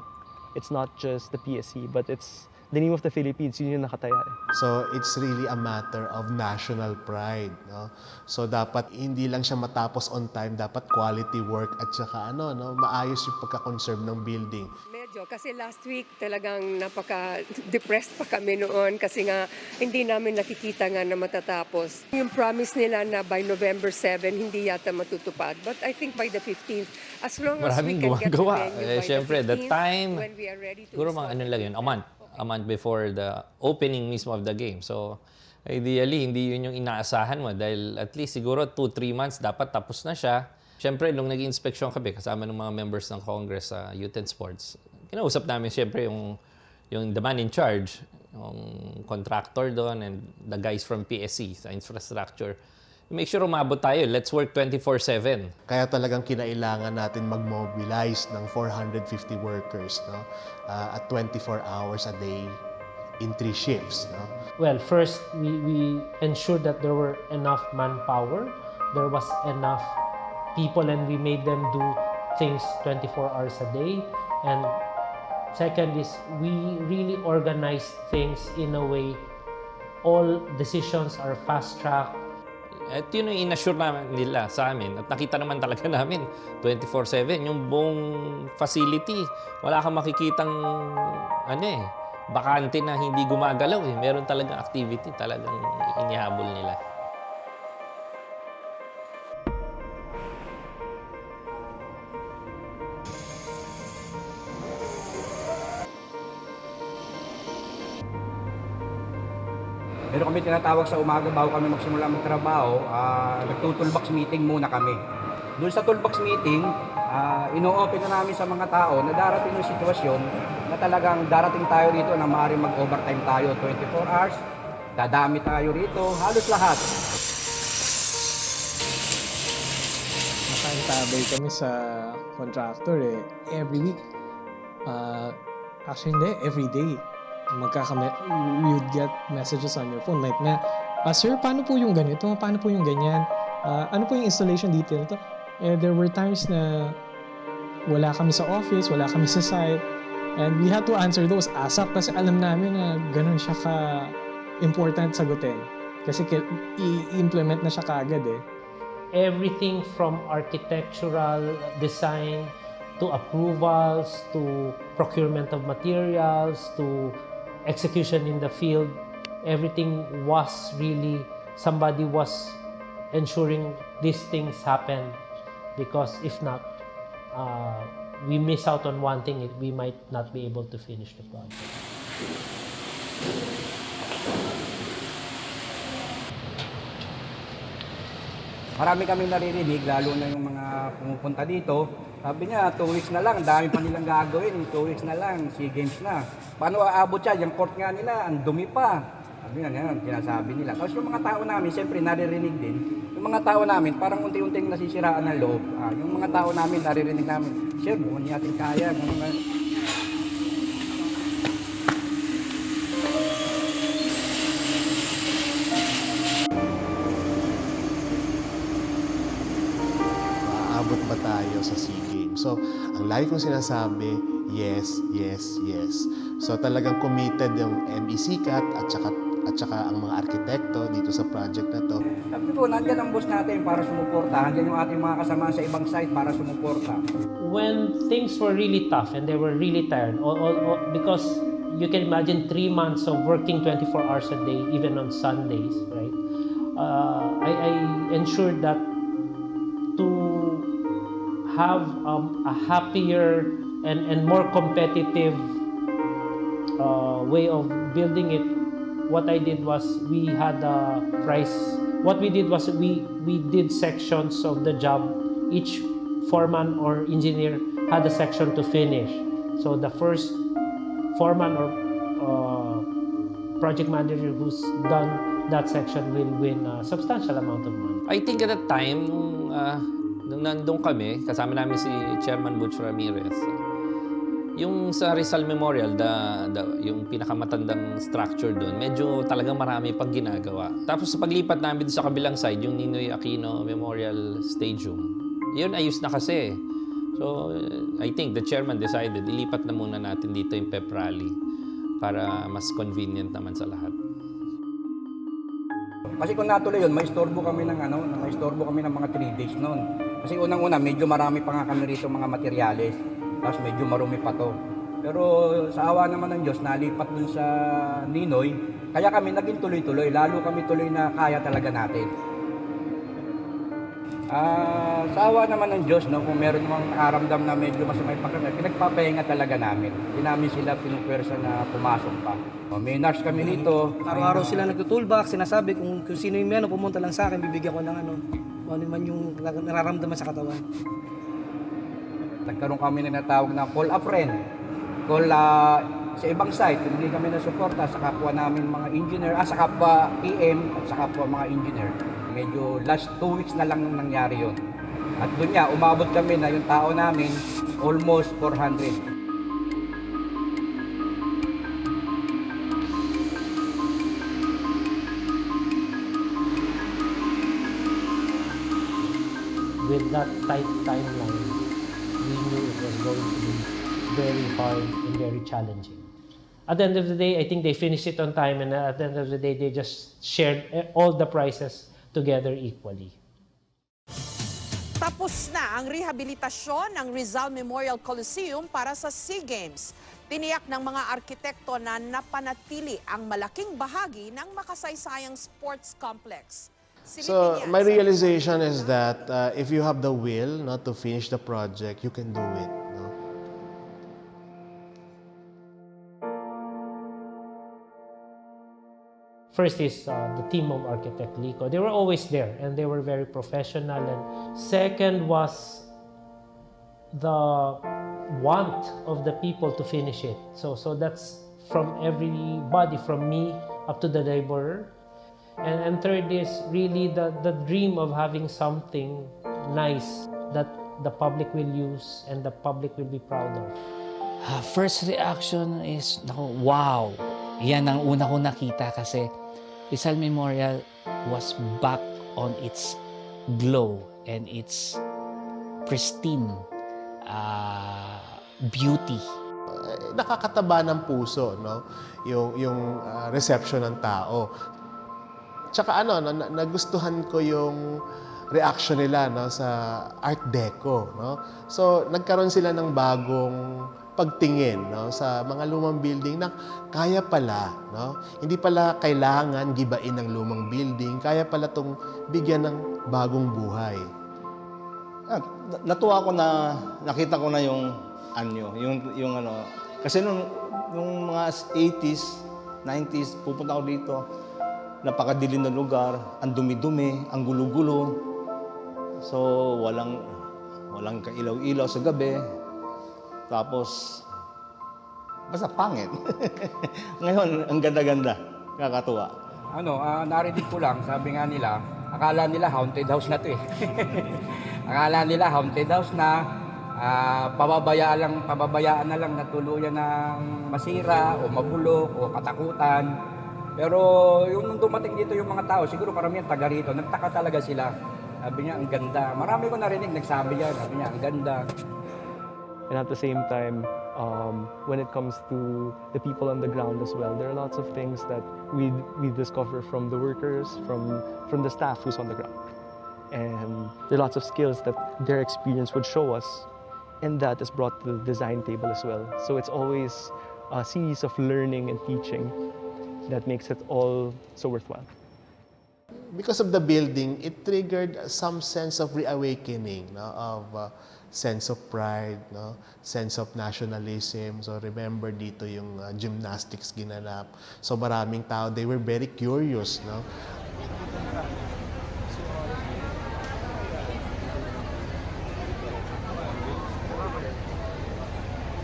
It's not just the PSC, but it's the name of the Philippines. Yun yung nakataya. So it's really a matter of national pride, no? So dapat hindi lang siya matapos on time, dapat quality work at saka maayos yung pagka-conserve ng building. Kasi last week talagang napaka-depressed pa kami noon kasi nga hindi namin nakikita nga na matatapos. Yung promise nila na by November 7 hindi yata matutupad. But I think by the 15th, as long as we can get the venue by Siyempre, the 15th, the time, when we are ready to siguro mga lang yun, a month before the opening mismo of the game. So, ideally, hindi yun yung inaasahan mo dahil at least siguro 2-3 months dapat tapos na siya. Siyempre, nung nag-inspection kami kasama ng mga members ng Congress sa Youth and Sports, kinausap namin siyempre yung the man in charge, yung contractor doon and the guys from PSC sa infrastructure. Make sure umabot tayo. Let's work 24/7. Kaya talagang kinailangan natin mag-mobilize ng 450 workers, no? At 24 hours a day in 3 shifts. No? Well, first, we ensured that there were enough manpower, there was enough people, and we made them do things 24 hours a day. And second is, we really organized things in a way all decisions are fast-tracked. At yun yung in-assure naman nila sa amin. At nakita naman talaga namin 24/7. Yung buong facility, wala kang makikitang bakante na hindi gumagalaw. Meron talagang activity, talagang inihabol nila. Meron kami tinatawag sa umaga bago kami magsimula magtrabaho, nagtutulbox meeting muna kami. Doon sa toolbox meeting, ino-open na namin sa mga tao na darating yung sitwasyon na talagang darating tayo rito na maaaring mag-overtime tayo 24 hours, dadami tayo rito, halos lahat. Nakaantabay kami sa contractor every week. Actually hindi, every day. You'd get messages on your phone like, sir, paano po yung ganito? Paano po yung ganyan? Ano po yung installation detail ito? There were times na wala kami sa office, wala kami sa site, and we had to answer those ASAP kasi alam namin na ganun siya ka-important sagutin. Kasi i-implement na siya kaagad everything from architectural design to approvals to procurement of materials to execution in the field, everything was really, somebody was ensuring these things happen, because if not, we miss out on one thing, we might not be able to finish the project. Marami kami naririnig, lalo na yung mga pumupunta dito. Sabi niya, 2 weeks na lang, dami pa nilang gagawin. 2 weeks na lang, SEA Games na. Paano aabot siya? Yung court nga nila, ang dumi pa. Sabi nga, ganyan, sinasabi nila. Tapos yung mga tao namin, siyempre naririnig din. Yung mga tao namin, parang unti-unting nasisiraan ng loob. Yung mga tao namin, naririnig namin, sir, hindi natin kaya. Aabot ba tayo sa SEA Games? So, ang lagi kong sinasabi, yes, yes, yes. So, talagang committed yung MECCAT at saka ang mga arkitekto dito sa project na to. Sabi ko, nandiyan ang boss natin para sumuporta. Nandiyan yung ating mga kasama sa ibang site para sumuporta. When things were really tough and they were really tired, because you can imagine 3 months of working 24 hours a day, even on Sundays, right? I ensured that to have a happier and more competitive way of building it, what I did was we had a price. What we did was we did sections of the job. Each foreman or engineer had a section to finish. So the first foreman or project manager who's done that section will win a substantial amount of money. I think at that time, nung nandun kami, kasama namin si Chairman Butch Ramirez, yung sa Rizal Memorial, yung pinakamatandang structure doon, medyo talagang marami pang ginagawa. Tapos sa paglipat namin sa kabilang side, yung Ninoy Aquino Memorial Stadium, yun ayos na kasi. So, I think the chairman decided, ilipat na muna natin dito yung pep rally para mas convenient naman sa lahat. Kasi kung natuloy yun, maistorbo kami ng mga 3 days noon. Kasi unang-una, medyo marami pa nga kami rito mga materyales. Tapos medyo marumi pa to. Pero sa awa naman ng Diyos, nalipat dun sa Ninoy. Kaya kami naging tuloy-tuloy. Lalo kami tuloy na kaya talaga natin. Sa awa naman ng Diyos, no, kung meron namang nakaramdam na medyo masamay pakiramdam, pinagpapahinga talaga namin. Hindi namin sila pinupwersa na pumasok pa. May nurse kami dito. Araw-araw sila nagtutulbak, sinasabi kung sino yung ano, pumunta lang sa akin, bibigyan ko ng ano man yung nararamdaman sa katawan. Nagkaroon kami na natawag na call a friend. Call sa ibang site, hindi kami nasuporta sa kapwa namin mga engineer, sa kapwa PM at sa kapwa mga engineer. Medyo last 2 weeks na lang nangyari yun. At doon nga, umabot kami na yung tao namin almost 400. With that tight timeline, we knew it was going to be very hard and very challenging. At the end of the day, I think they finished it on time, and at the end of the day, they just shared all the prizes together equally. Tapos na ang rehabilitasyon ng Rizal Memorial Coliseum para sa SEA Games. Tiniyak ng mga arkitekto na napanatili ang malaking bahagi ng makasaysayang sports complex. So my realization is that if you have the will not to finish the project, you can do it. No? First is the team of Architect Lico. They were always there and they were very professional. And second was the want of the people to finish it. So that's from everybody, from me up to the laborer. And third is really the dream of having something nice that the public will use and the public will be proud of. First reaction is, wow! Yan ang una ko nakita kasi Rizal Memorial was back on its glow and its pristine beauty. Nakakataba ng puso, no? Yung reception ng tao. Tsaka nagustuhan ko yung reaction nila, no, sa Art Deco, no? So nagkaroon sila ng bagong pagtingin, no, sa mga lumang building na kaya pala, no? Hindi pala kailangan gibain ng lumang building, kaya pala tong bigyan ng bagong buhay. Natuwa ako na nakita ko na yung anyo, yung ano. Kasi nung mga 80s, 90s, pupunta ako dito, napakadilim na lugar, ang dumi-dumi, ang gulo-gulo. So, walang kailaw-ilaw sa gabi. Tapos, basta pangit. Ngayon, ang ganda-ganda. Kakatuwa. Narinig ko lang, sabi nga nila, akala nila haunted house na to eh. Akala nila haunted house na, pababayaan na lang na tuluyan ng masira o mabulok o katakutan. Pero yung dumating dito yung mga tao, siguro karamihan taga rito, nagtaka talaga sila. Sabi niya, ang ganda. Marami ko narinig, nagsabi yan, sabi niya, ang ganda. And at the same time, when it comes to the people on the ground as well, there are lots of things that we discover from the workers, from the staff who's on the ground. And there are lots of skills that their experience would show us, and that is brought to the design table as well. So it's always a series of learning and teaching that makes it all so worthwhile. Because of the building, it triggered some sense of reawakening, no, of sense of pride, no, sense of nationalism. So remember dito yung gymnastics ginanap. So maraming tao, they were very curious, no.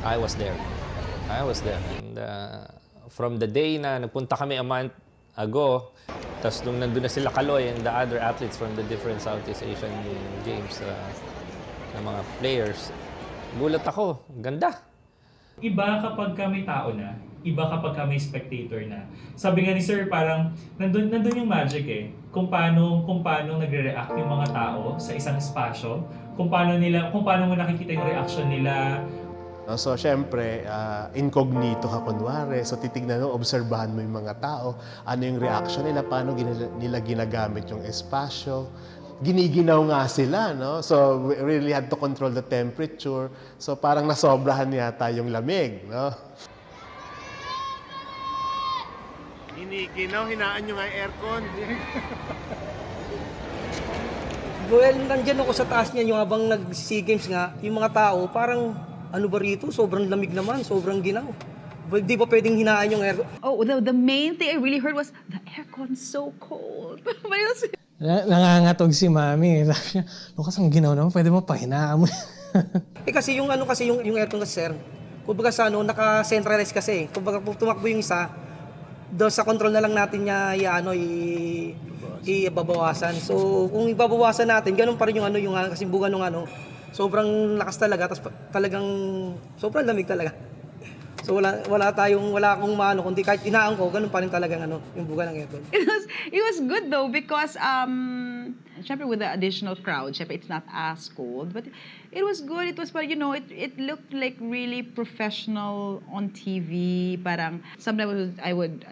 I was there. And from the day na nagpunta kami a month ago, tapos nung nandun na sila Kaloy and the other athletes from the different Southeast Asian Games na mga players, gulat ako. Ganda. Iba kapag kami tao na, iba kapag kami spectator na. Sabi nga ni Sir, parang nandun yung magic eh. Kung paano nagre-react yung mga tao sa isang espasyo, kung paano mo nakikita yung reaction nila. So, syempre, incognito ka kunwari. So, titignan mo, obserbahan mo yung mga tao. Ano yung reaction nila, paano nila ginagamit yung espasyo. Giniginaw nga sila, no? So, we really had to control the temperature. So, parang nasobrahan yata yung lamig, no? Giniginaw, hinaan nyo nga aircon. Well, nandyan ako sa taas niyan, yung habang nag-SEA Games nga, yung mga tao, parang, ano ba rito? Sobrang lamig naman, sobrang ginaw. Di ba pwedeng hinaan yung aircon? Oh, the main thing I really heard was, the aircon's so cold. Nangangatog si Mami. Sabi niya, Lucas, ang ginaw naman, pwede mo pahinaan mo. Kasi yung aircon kasi, sir, kumbaga sa naka-centralize kasi. Kumbaga kung tumakbo yung isa, doon sa control na lang natin niya ibabawasan. So, kung ibabawasan natin, ganun pa rin yung kasimbugan ng sobrang lakas talaga, tapos talagang sobrang lamig talaga. So wala akong maano, kundi kahit inaan ko, ganun pa rin talagang yung buga ng aircon. It was good though because syempre with the additional crowd, syempre it's not as cold, but it was good. It was, it looked like really professional on TV. Parang sometimes I would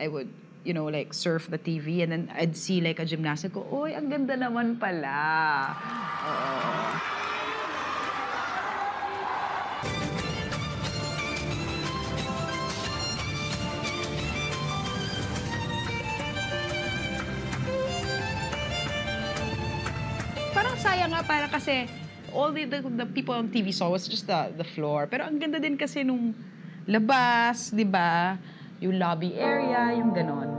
like surf the TV and then I'd see like a gymnastic ko, oy, ang ganda naman pala. Parang sayang nga para kasi all the people on TV saw was just the floor. Pero ang ganda din kasi nung labas, di ba? Yung lobby area, yung ganon.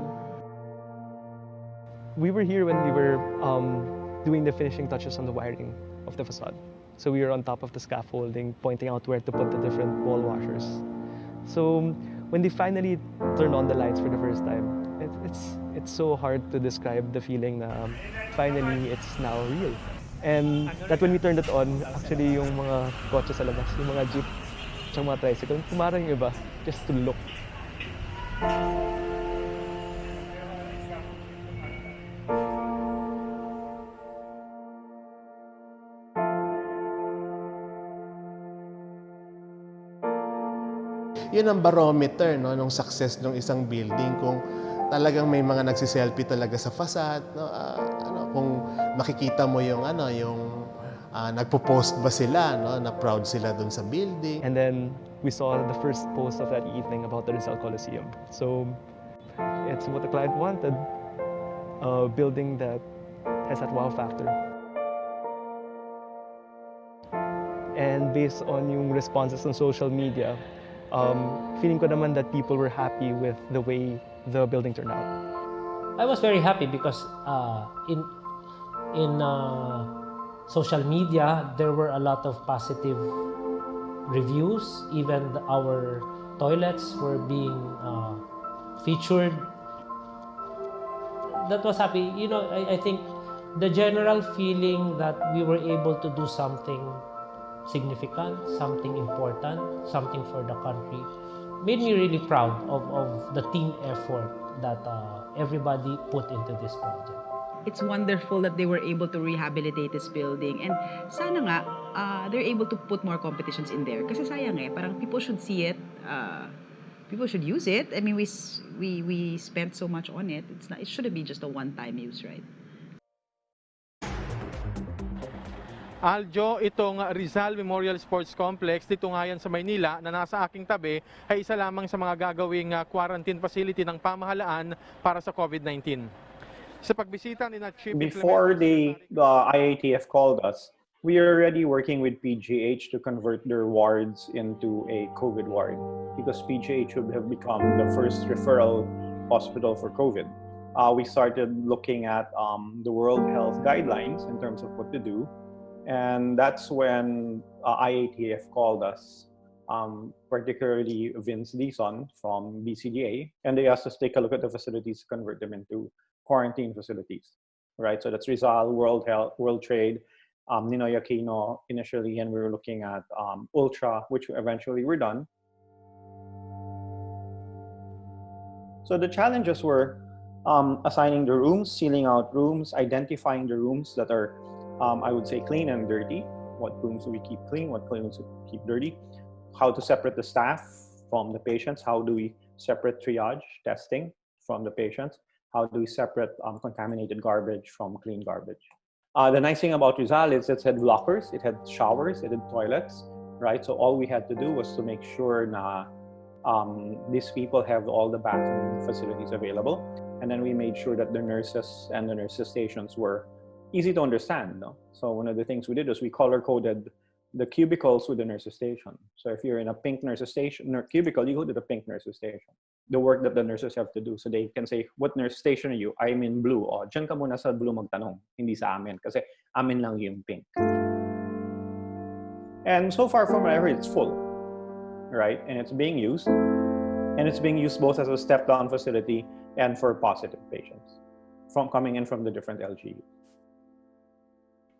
We were here when we were doing the finishing touches on the wiring of the facade. So we were on top of the scaffolding, pointing out where to put the different wall washers. So when they finally turned on the lights for the first time, it's so hard to describe the feeling na finally it's now real. And that when we turned it on, actually yung mga kotse sa labas, yung mga jeep, tsaka mga tricycle, pumarang yung iba just to look. yun ang barometer, no, ng success ng isang building. Kung talagang may mga nagsiselfie talaga sa facade, no, kung makikita mo yung nagpo-post ba sila, no, na proud sila dun sa building. And then we saw the first post of that evening about the Rizal Coliseum. So it's what the client wanted, a building that has that wow factor. And based on yung responses on social media, feeling ko naman that people were happy with the way the building turned out. I was very happy because in social media there were a lot of positive reviews. Even our toilets were being featured. That was happy. You know, I think the general feeling that we were able to do something significant, something important, something for the country, made me really proud of the team effort that everybody put into this project. It's wonderful that they were able to rehabilitate this building. And sana nga, they're able to put more competitions in there. Kasi sayang parang people should see it. People should use it. I mean, we spent so much on it. It shouldn't be just a one-time use, right? Aljo, itong Rizal Memorial Sports Complex, dito nga yan sa Maynila, na nasa aking tabi, ay isa lamang sa mga gagawing quarantine facility ng pamahalaan para sa COVID-19. Sa pagbisita ni Chief Before the IATF called us, we are already working with PGH to convert their wards into a COVID ward, because PGH would have become the first referral hospital for COVID. We started looking at the World Health Guidelines in terms of what to do. And that's when IATF called us, particularly Vince Dison from BCDA, and they asked us to take a look at the facilities, convert them into quarantine facilities, right? So that's Rizal, World Health, World Trade, Ninoy Aquino initially, and we were looking at Ultra, which eventually were done. So the challenges were assigning the rooms, sealing out rooms, identifying the rooms that are I would say clean and dirty. What rooms do we keep clean? What rooms do we keep dirty? How to separate the staff from the patients? How do we separate triage testing from the patients? How do we separate contaminated garbage from clean garbage? The nice thing about Rizal is it had lockers, it had showers, it had toilets, right? So all we had to do was to make sure na these people have all the bathroom facilities available. And then we made sure that the nurses and the nurses stations were easy to understand. No? So one of the things we did was we color-coded the cubicles with the nurses station. So if you're in a pink nurses station cubicle, you go to the pink nurses station. The work that the nurses have to do. So they can say, what nurse station are you? I'm in blue. O, dyan ka muna sa blue magtanong. Hindi sa amin. Kasi amin lang yung pink. And so far from whatever, it's full. Right? And it's being used. And it's being used both as a step-down facility and for positive patients from coming in from the different LGUs.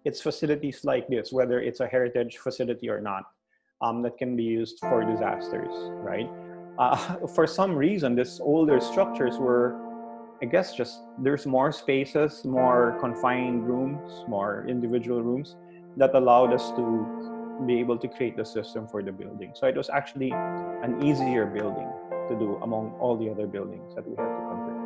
It's facilities like this, whether it's a heritage facility or not, that can be used for disasters, right? For some reason, these older structures were, I guess, just there's more spaces, more confined rooms, more individual rooms that allowed us to be able to create the system for the building. So it was actually an easier building to do among all the other buildings that we had to convert.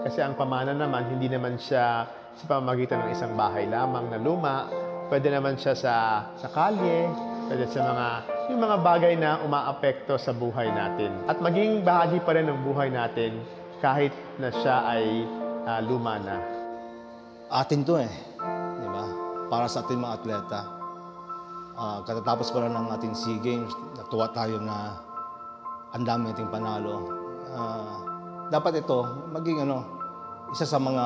Kasi ang pamana naman, hindi naman siya sa pamamagitan ng isang bahay lamang na luma. Pwede naman siya sa kalye, pwede sa yung mga bagay na umaapekto sa buhay natin. At maging bahagi pa rin ng buhay natin kahit na siya ay luma na. Atin to di ba? Para sa ating mga atleta. Katatapos pa lang ng ating SEA Games, natuwa tayo na ang dami nating panalo. Dapat ito maging isa sa mga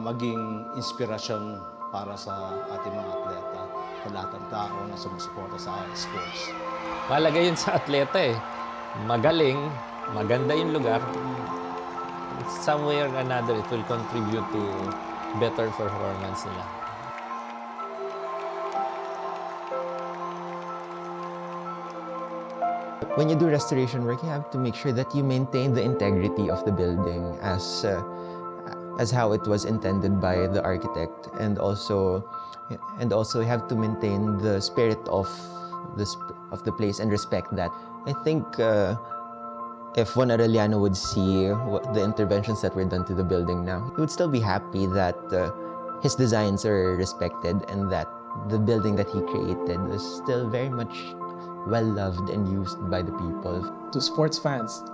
maging inspirasyon para sa ating mga atleta, sa lahat ng tao na sumusuporta sa sports. Mahalaga yun sa atleta Magaling, maganda yung lugar. Some way or another, it will contribute to better performance nila. When you do restoration work, you have to make sure that you maintain the integrity of the building as as how it was intended by the architect, and also you have to maintain the spirit of the place and respect that. I think if Juan Arellano would see the interventions that were done to the building now, he would still be happy that his designs are respected and that the building that he created was still very much well-loved and used by the people. To sports fans,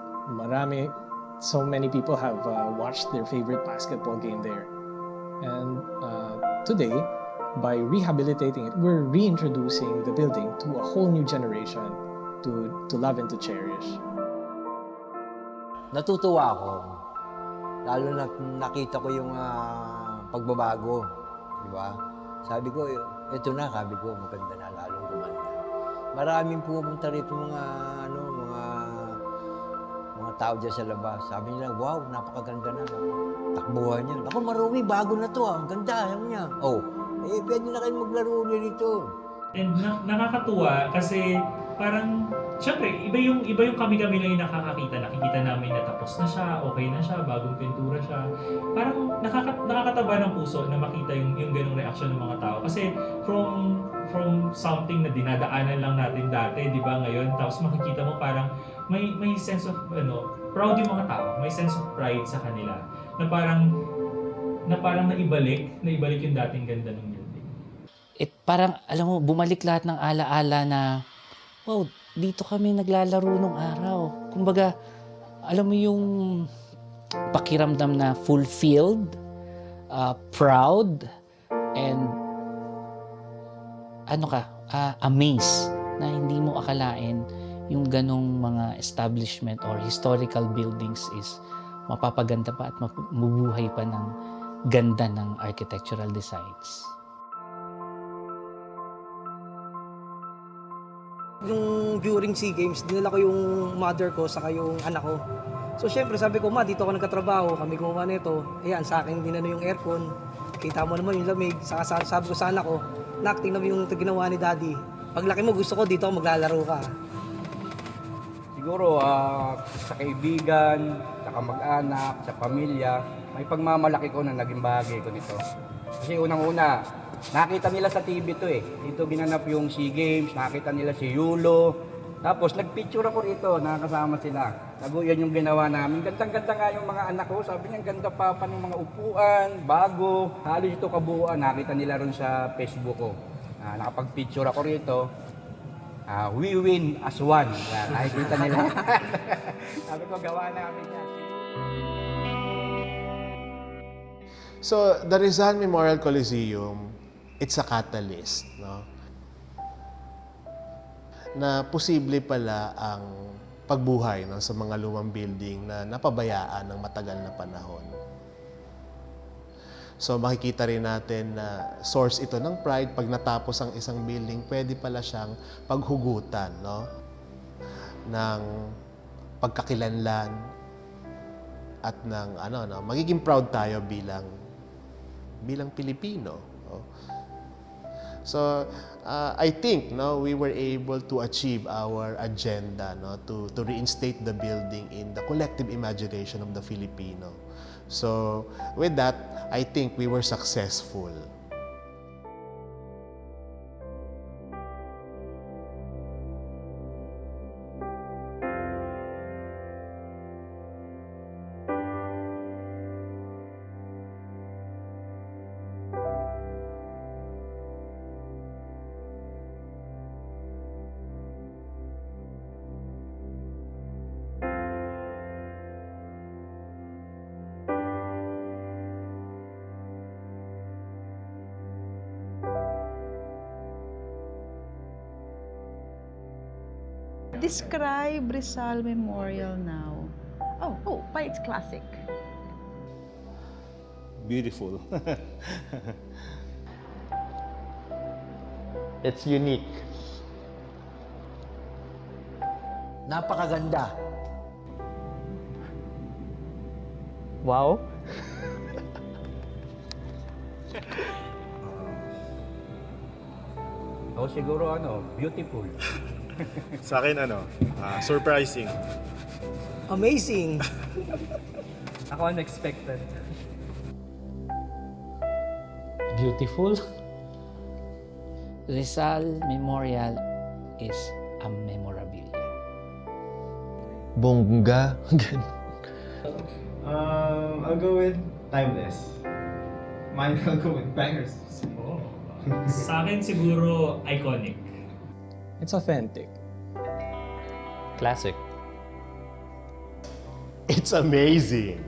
so many people have watched their favorite basketball game there. And today, by rehabilitating it, we're reintroducing the building to a whole new generation to love and to cherish. Natutuwa ako, lalo na nakita ko yung pagbabago, di ba? Sabi ko, ito na, maganda na, lalong gumanda. Maraming pumunta rito mga tao dyan sa labas. Sabi nila, wow, napakaganda na. Takbuhan niya. Ako, marumi, bago na to, ang ganda, sabi niya. Pwede na kayo maglaro dito. And nakakatuwa kasi parang, syempre, iba yung kami-kami lang yung nakakakita. Nakikita namin na tapos na siya, okay na siya, bagong pintura siya. Parang nakakataba ng puso na makita yung ganung reaksyon ng mga tao. Kasi from something na dinadaanan lang natin dati, di ba, ngayon, tapos makikita mo parang may sense of, proud yung mga tao, may sense of pride sa kanila. Na parang naibalik yung dating ganda ng building. Parang, alam mo, bumalik lahat ng alaala na, wow, dito kami naglalaro nung araw. Kumbaga, alam mo yung pakiramdam na fulfilled, proud, and amazed na hindi mo akalain yung ganong mga establishment or historical buildings is mapapaganda pa at mabubuhay pa ng ganda ng architectural designs. Yung during SEA Games, dinala ko yung mother ko saka yung anak ko. So syempre sabi ko, ma, dito ako nagkatrabaho, kami gumawa nito. Ayan, sa akin din yung aircon. Kita mo naman yung lamig. Saka sabi ko sa anak ko, nak, tingnan mo yung ginawa ni daddy. Paglaki mo, gusto ko dito ako maglalaro ka. Siguro sa kaibigan, sa kamag-anak, sa pamilya, may pagmamalaki ko na naging bahagi ko nito. Kasi unang-una, nakita nila sa TV to eh. Dito ginanap yung SEA Games, nakita nila si Yulo. Tapos nagpicture ako rito, nakakasama sila. Sabi, yan yung ginawa namin. Gandang-ganda nga yung mga anak ko. Sabi niya, ganda pa ng mga upuan, bago. Halos ito kabuuan, nakita nila rin sa Facebook ko. Nakapag-picture ako rito. We win as one. Nakikita nila. Sabi ko, gawa namin yan. So, the Rizal Memorial Coliseum, it's a catalyst, no? Na posible pala ang pagbuhay, no, sa mga lumang building na napabayaan ng matagal na panahon. So, makikita rin natin na source ito ng pride. Pag natapos ang isang building, pwede pala siyang paghugutan, no, ng pagkakilanlan at ng magiging proud tayo bilang Pilipino. No? So, I think we were able to achieve our agenda, to reinstate the building in the collective imagination of the Filipino. So, with that, I think we were successful. Describe Rizal Memorial now. By its classic. Beautiful. It's unique. Napakaganda. Wow. Siguro beautiful. Sa akin, surprising. Amazing. Ako unexpected. beautiful. Rizal Memorial is a memorabilia. Bongga. I'll go with timeless. Mine, I'll go with bangers. Oh. Sa akin siguro iconic. It's authentic. Classic. It's amazing.